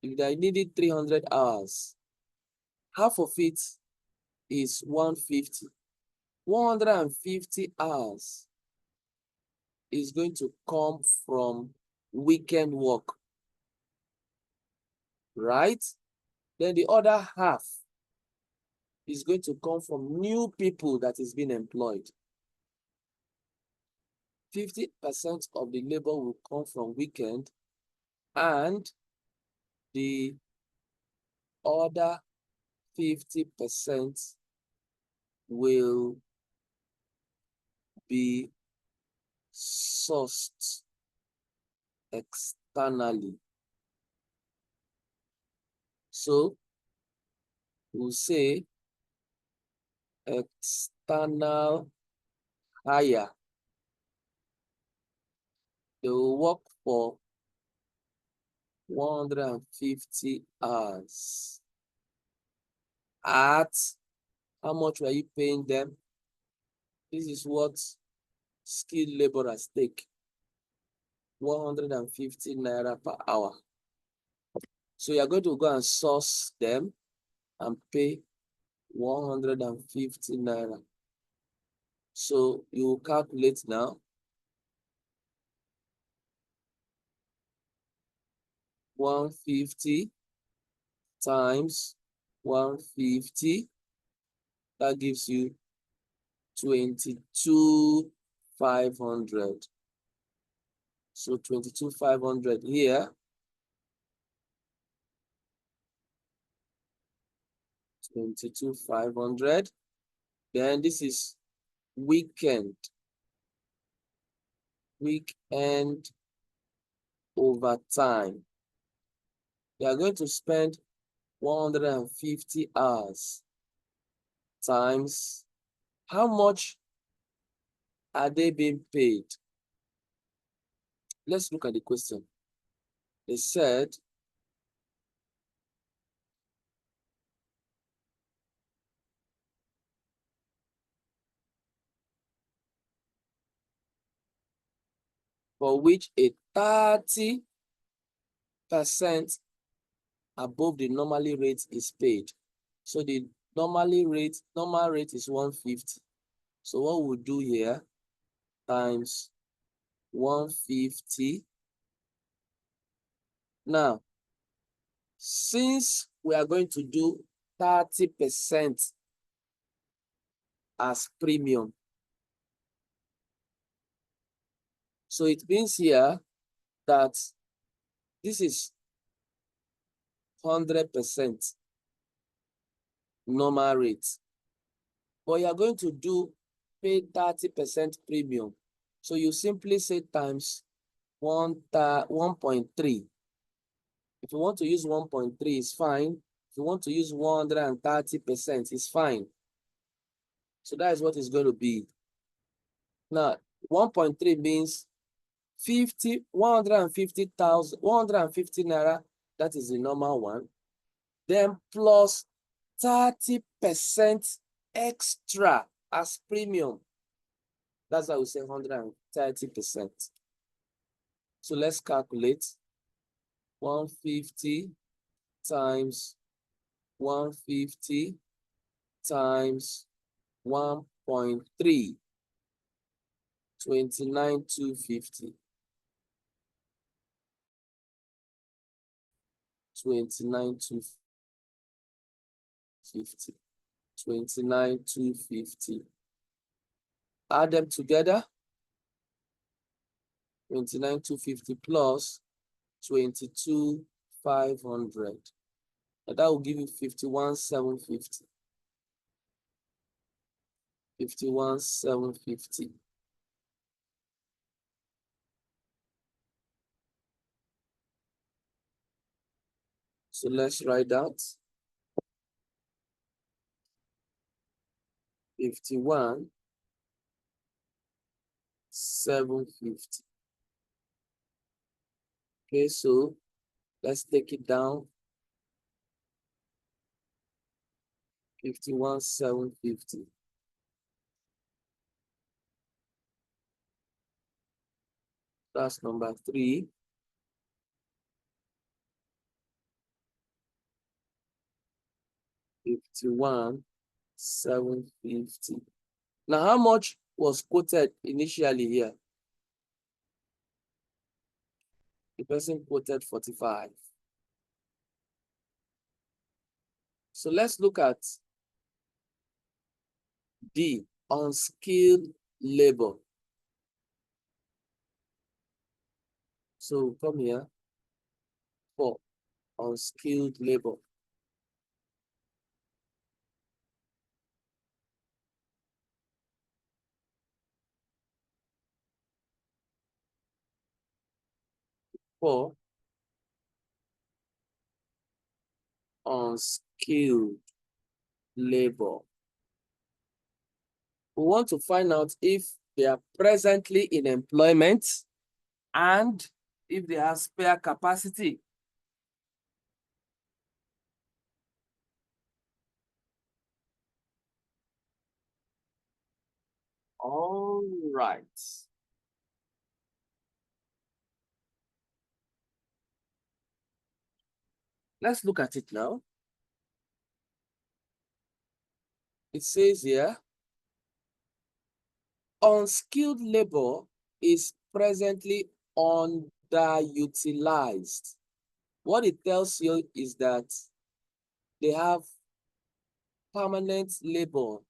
they needed 300 hours, half of it is 150. 150 hours is going to come from weekend work, right? Then the other half is going to come from new people that is being employed. 50% of the labor will come from weekend, and the other 50% will be sourced externally. So we'll say external hire. They will work for 150 hours. At how much were you paying them? This is what skilled laborers take. 150 naira per hour. So you're going to go and source them and pay 150 naira. So you will calculate now. 150 times 150, that gives you 22,500. So 22,500 here. 22,500. Then this is weekend overtime. You are going to spend 150 hours times how much are they being paid? Let's look at the question. They said for which a 30% above the normally rate is paid. So the normal rate is 150. So what we'll do here times 150. Now, since we are going to do 30% as premium, so it means here that this is 100% normal rate, but you are going to pay 30% premium. So you simply say times 1.3. If you want to use 1.3, it's fine. If you want to use 130%, it's fine. So that is what it's going to be. Now, 1.3 means 150 naira, that is the normal one. Then plus 30% extra as premium. That's why we say 130%. So let's calculate 150 times 150 times 1.3, 29,250. 29,250. 29,250. Add them together. 29,250 plus 22,500. 500. And that will give you 51,750. 51,750. So let's write that. 51,750. Okay, so let's take it down. 51,750. That's number 3. $51,750. Now, how much was quoted initially here? The person quoted 45. So let's look at D, unskilled labor. So come here for unskilled labor. For unskilled labor. We want to find out if they are presently in employment and if they have spare capacity. All right. Let's look at it now. It says here, unskilled labor is presently underutilized. What it tells you is that they have permanent labor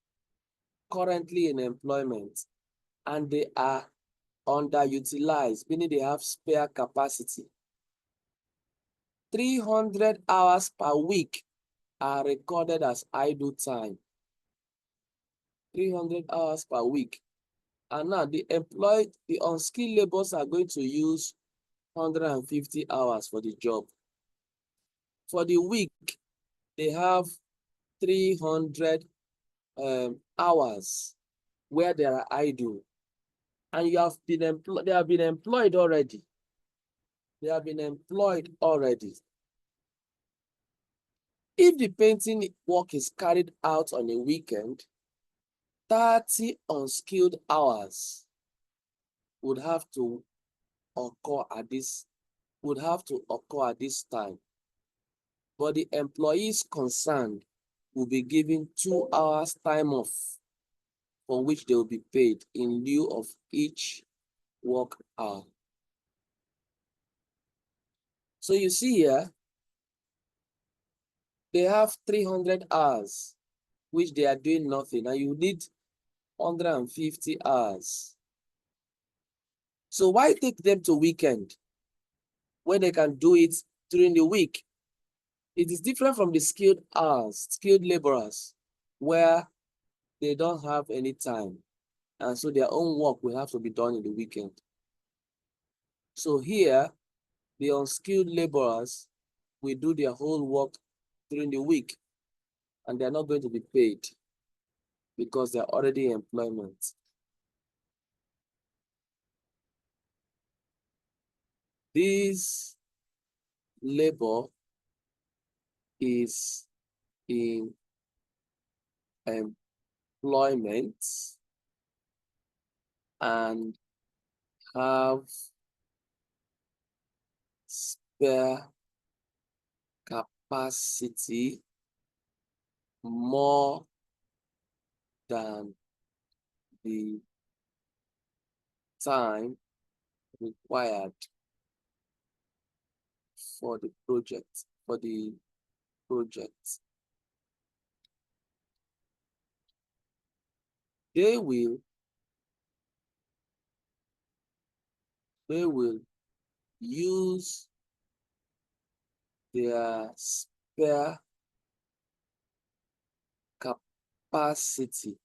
currently in employment and they are underutilized, meaning they have spare capacity. 300 hours per week are recorded as idle time. 300 hours per week. And now the unskilled laborers are going to use 150 hours for the job. For the week, they have 300 hours where they are idle. And you have been employed, they have been employed already. They have been employed already. If the painting work is carried out on a weekend, 30 unskilled hours would have to occur at this time. But the employees concerned will be given 2 hours time off for which they will be paid in lieu of each work hour. So you see here, they have 300 hours which they are doing nothing, and you need 150 hours. So why take them to weekend when they can do it during the week? It is different from the skilled laborers, where they don't have any time. And so their own work will have to be done in the weekend. So here, the unskilled laborers will do their whole work during the week, and they're not going to be paid because they're already in employment. This labor is in employment and have spare capacity more than the time required for the project. They will use their spare capacity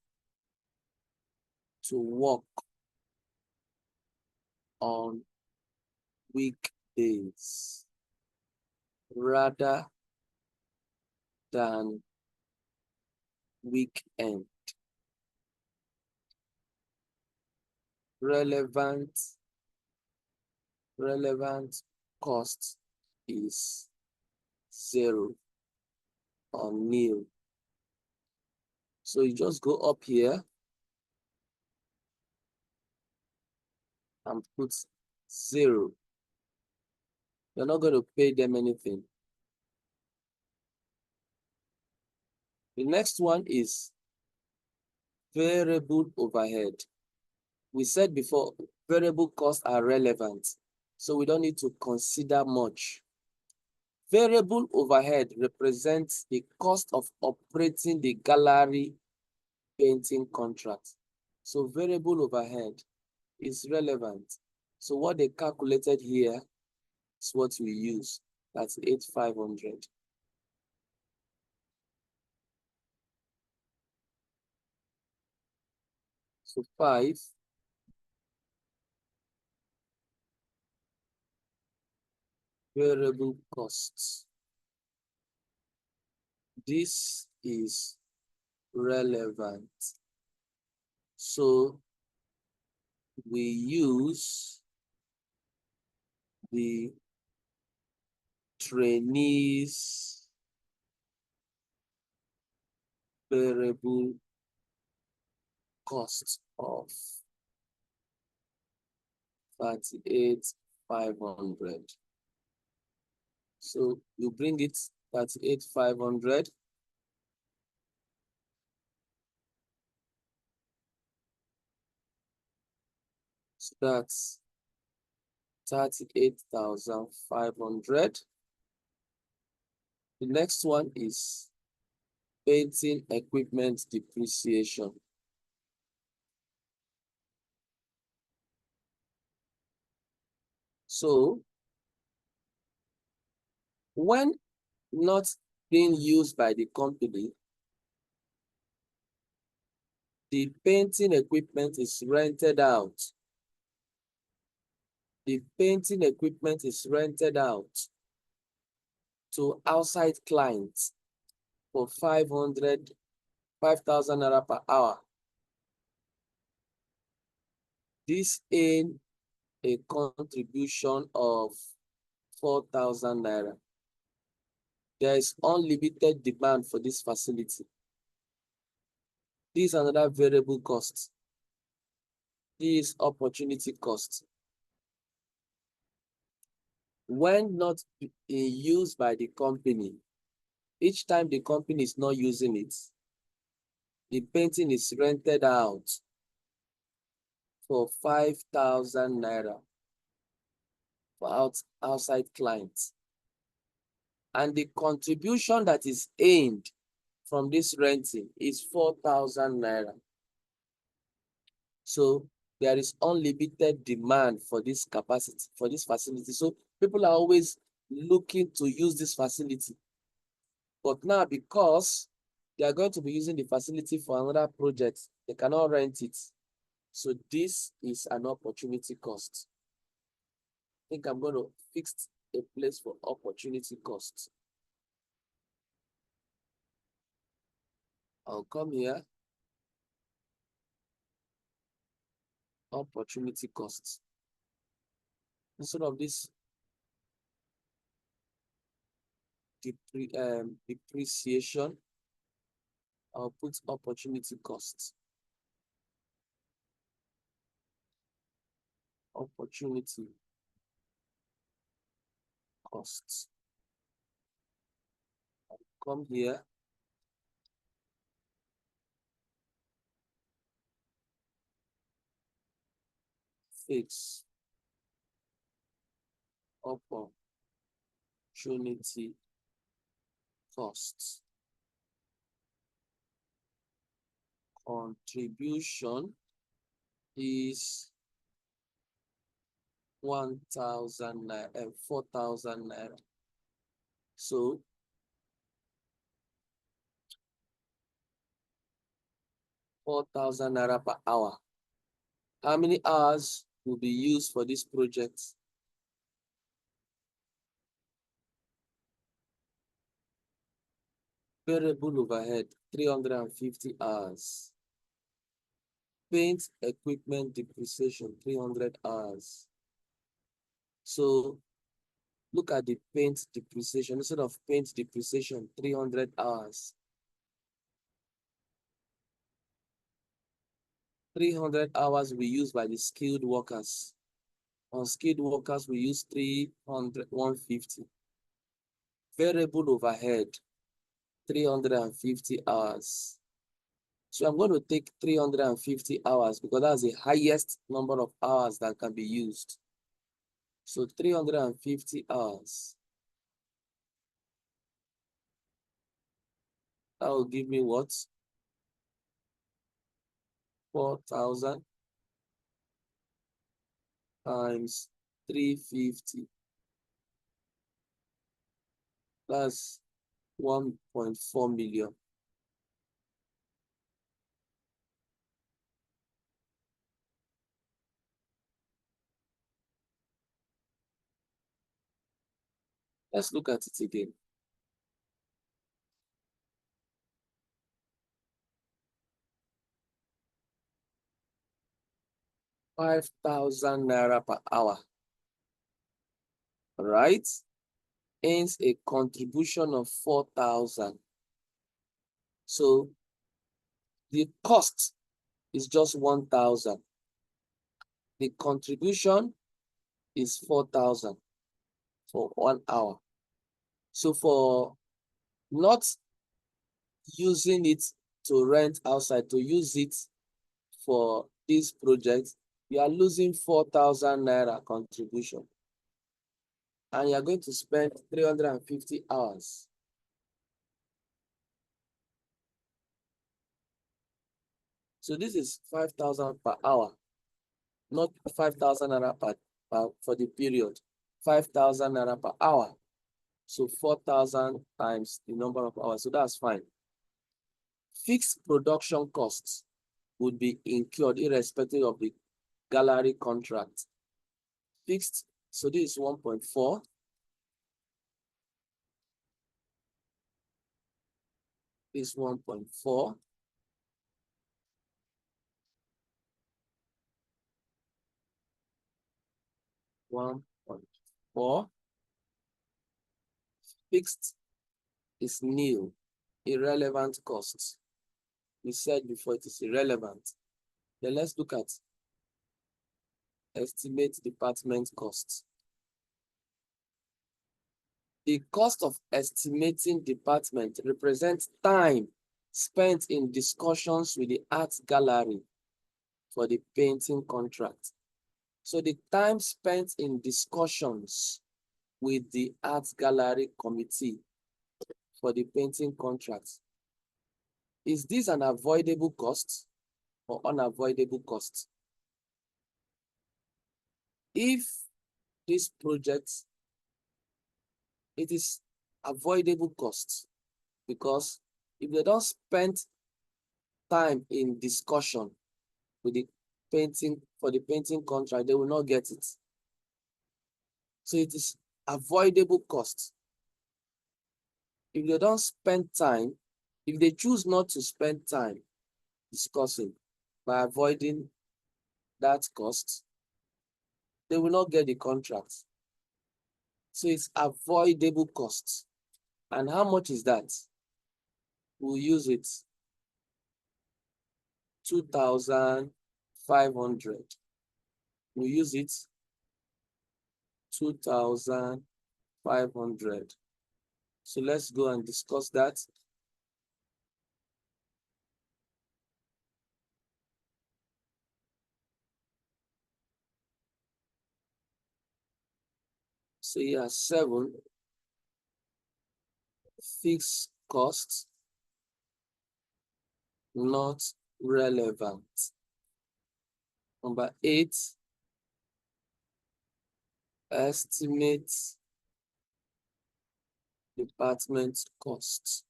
to work on weekdays rather than weekend. Relevant cost is 0 or nil. So you just go up here and put 0. You're not going to pay them anything. The next one is variable overhead. We said before, variable costs are relevant, so we don't need to consider much. Variable overhead represents the cost of operating the gallery painting contract. So variable overhead is relevant. So what they calculated here is what we use. That's 8,500. So 5 variable costs. This is relevant. So we use the trainees variable cost of 38,500. So you bring it 38,500. So that's 38,500. The next one is painting equipment depreciation. So when not being used by the company, the painting equipment is rented out. The painting equipment is rented out to outside clients for 5,000 naira per hour. This in a contribution of 4,000 naira. There is unlimited demand for this facility. This is another variable cost. This is opportunity cost. When not used by the company, each time the company is not using it, the painting is rented out for 5,000 naira for outside clients. And the contribution that is earned from this renting is 4,000 naira. So there is unlimited demand for this capacity, for this facility. So people are always looking to use this facility. But now, because they are going to be using the facility for another project, they cannot rent it. So this is an opportunity cost. I think I'm going to fix a place for opportunity cost. I'll come here. Opportunity costs. Instead of this depreciation, I'll put opportunity costs. Opportunity costs. I'll come here. Fix opportunity costs. Contribution is 1,000 naira, 4,000 naira. So 4,000 naira per hour. How many hours will be used for this project? Variable overhead, 350 hours. Paint equipment depreciation, 300 hours. So look at the paint depreciation. Instead of paint depreciation, 300 hours. 300 hours we use by the skilled workers. Unskilled workers, we use 300, 150. Variable overhead, 350 hours. So I'm going to take 350 hours because that's the highest number of hours that can be used. So 350 hours. That will give me what? 4,000 times 350. That's 1.4 million. Let's look at it again. ₦5,000 per hour. Right? Hence a contribution of 4,000. So the cost is just 1,000. The contribution is 4,000 for 1 hour. So for not using it to rent outside, to use it for this project, you are losing 4,000 naira contribution. And you are going to spend 350 hours. So this is 5,000 per hour, not 5,000 naira for the period. 5,000 naira per hour. So 4,000 times the number of hours. So that's fine. Fixed production costs would be incurred irrespective of the gallery contract. Fixed, so this is 1.4. This is 1.4. Fixed is nil, irrelevant costs. We said before it is irrelevant. Then let's look at estimate department costs. The cost of estimating department represents time spent in discussions with the art gallery for the painting contract. So the time spent in discussions with the art gallery committee for the painting contract, is this an avoidable cost or unavoidable cost? If this project, it is avoidable cost, because if they don't spend time in discussion with the painting for the painting contract, they will not get it. So it is avoidable cost. If they don't spend time, if they choose not to spend time discussing by avoiding that cost, they will not get the contract. So it's avoidable cost. And how much is that? We'll use it. 2,500. We'll use it. 2,500. So let's go and discuss that. So yeah, 7, fixed costs, not relevant. Number 8, estimate department costs.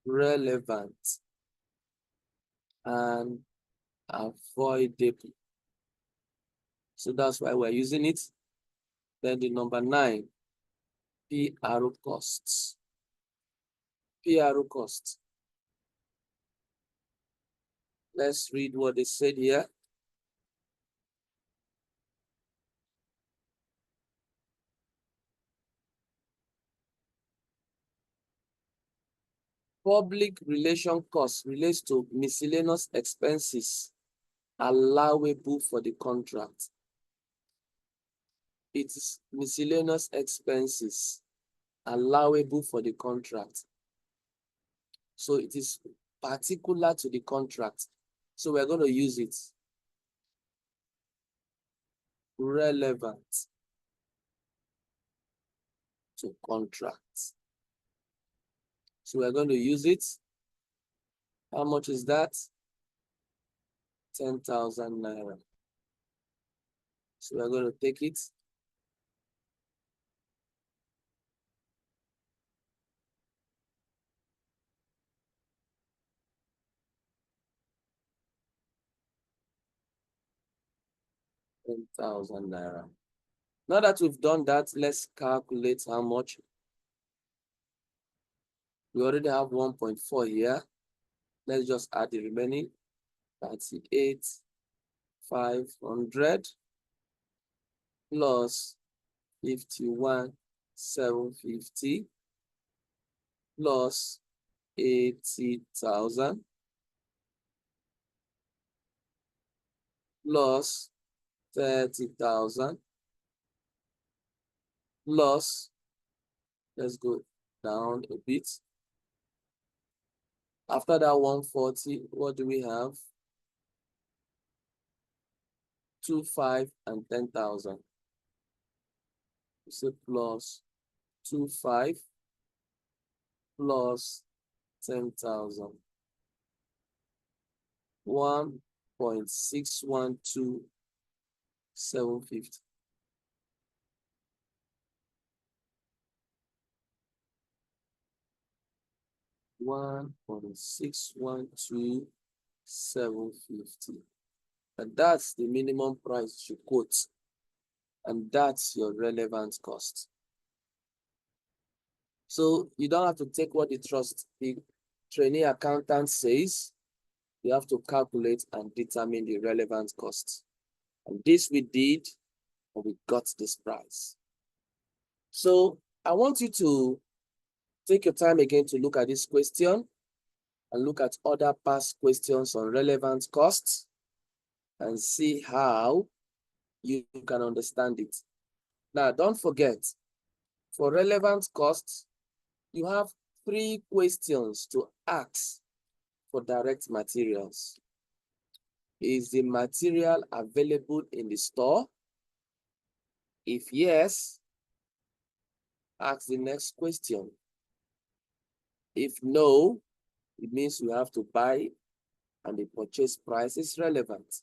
Relevant and avoidable. So that's why we're using it. Then the number 9, PRO costs. PRO costs. Let's read what they said here. Public relation costs relates to miscellaneous expenses allowable for the contract. It is miscellaneous expenses allowable for the contract. So it is particular to the contract. So we're going to use it. Relevant to contract. So we're going to use it. How much is that? 10,000 naira. So we're going to take it. NGN10,000. Now that we've done that, let's calculate how much. We already have 1.4 here. Let's just add the remaining. 38,500 plus 51,750 plus 80,000 plus 30,000 plus, let's go down a bit. After that 140, what do we have? 25 and 10,000. So plus 25 plus 10,000. 1.612750. $1.612750. And that's the minimum price you quote. And that's your relevant cost. So you don't have to take what the trainee accountant says. You have to calculate and determine the relevant cost. And this we did, and we got this price. So I want you to take your time again to look at this question and look at other past questions on relevant costs and see how you can understand it. Now, don't forget, for relevant costs, you have 3 questions to ask for direct materials. Is the material available in the store? If yes, ask the next question. If no, it means you have to buy and the purchase price is relevant.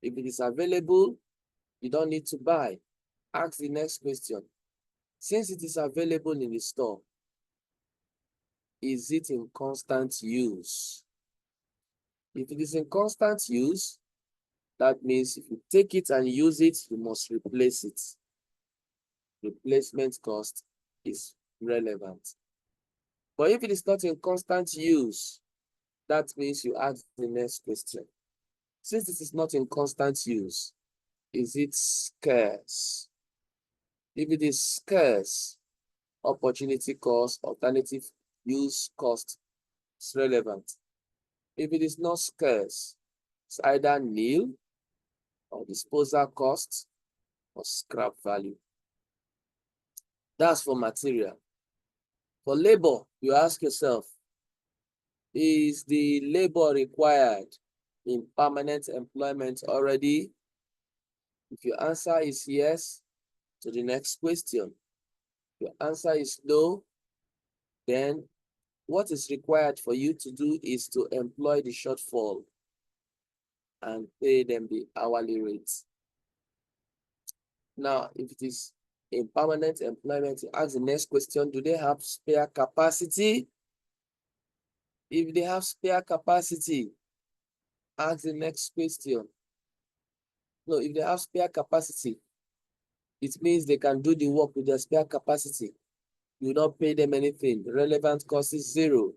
If it is available, you don't need to buy. Ask the next question. Since it is available in the store, is it in constant use? If it is in constant use, that means if you take it and use it, you must replace it. Replacement cost is relevant. But if it is not in constant use, that means you ask the next question. Since it is not in constant use, is it scarce? If it is scarce, opportunity cost, alternative use cost is relevant. If it is not scarce, it's either nil or disposal cost or scrap value. That's for material. For labor, you ask yourself, is the labor required in permanent employment already? If your answer is yes, to the next question. If your answer is no, then what is required for you to do is to employ the shortfall and pay them the hourly rates. Now, if it is in permanent employment, ask the next question, do they have spare capacity? If they have spare capacity, ask the next question. No, if they have spare capacity, it means they can do the work with their spare capacity. You don't pay them anything. Relevant cost is 0.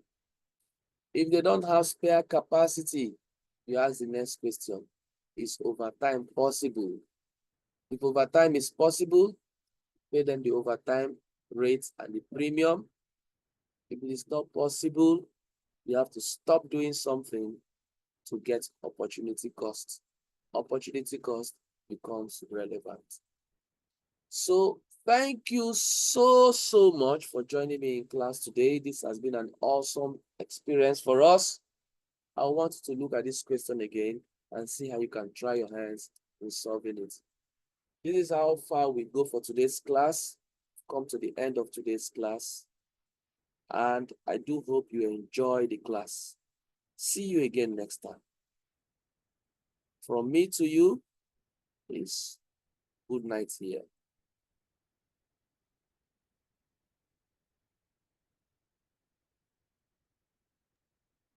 If they don't have spare capacity, you ask the next question. Is overtime possible? If overtime is possible, pay them the overtime rate and the premium. If it is not possible, you have to stop doing something to get opportunity cost. Opportunity cost becomes relevant. So thank you so much for joining me in class today. This has been an awesome experience for us. I want you to look at this question again and see how you can try your hands in solving it. This is how far we go for today's class. Come to the end of today's class. And I do hope you enjoy the class. See you again next time. From me to you is good night here.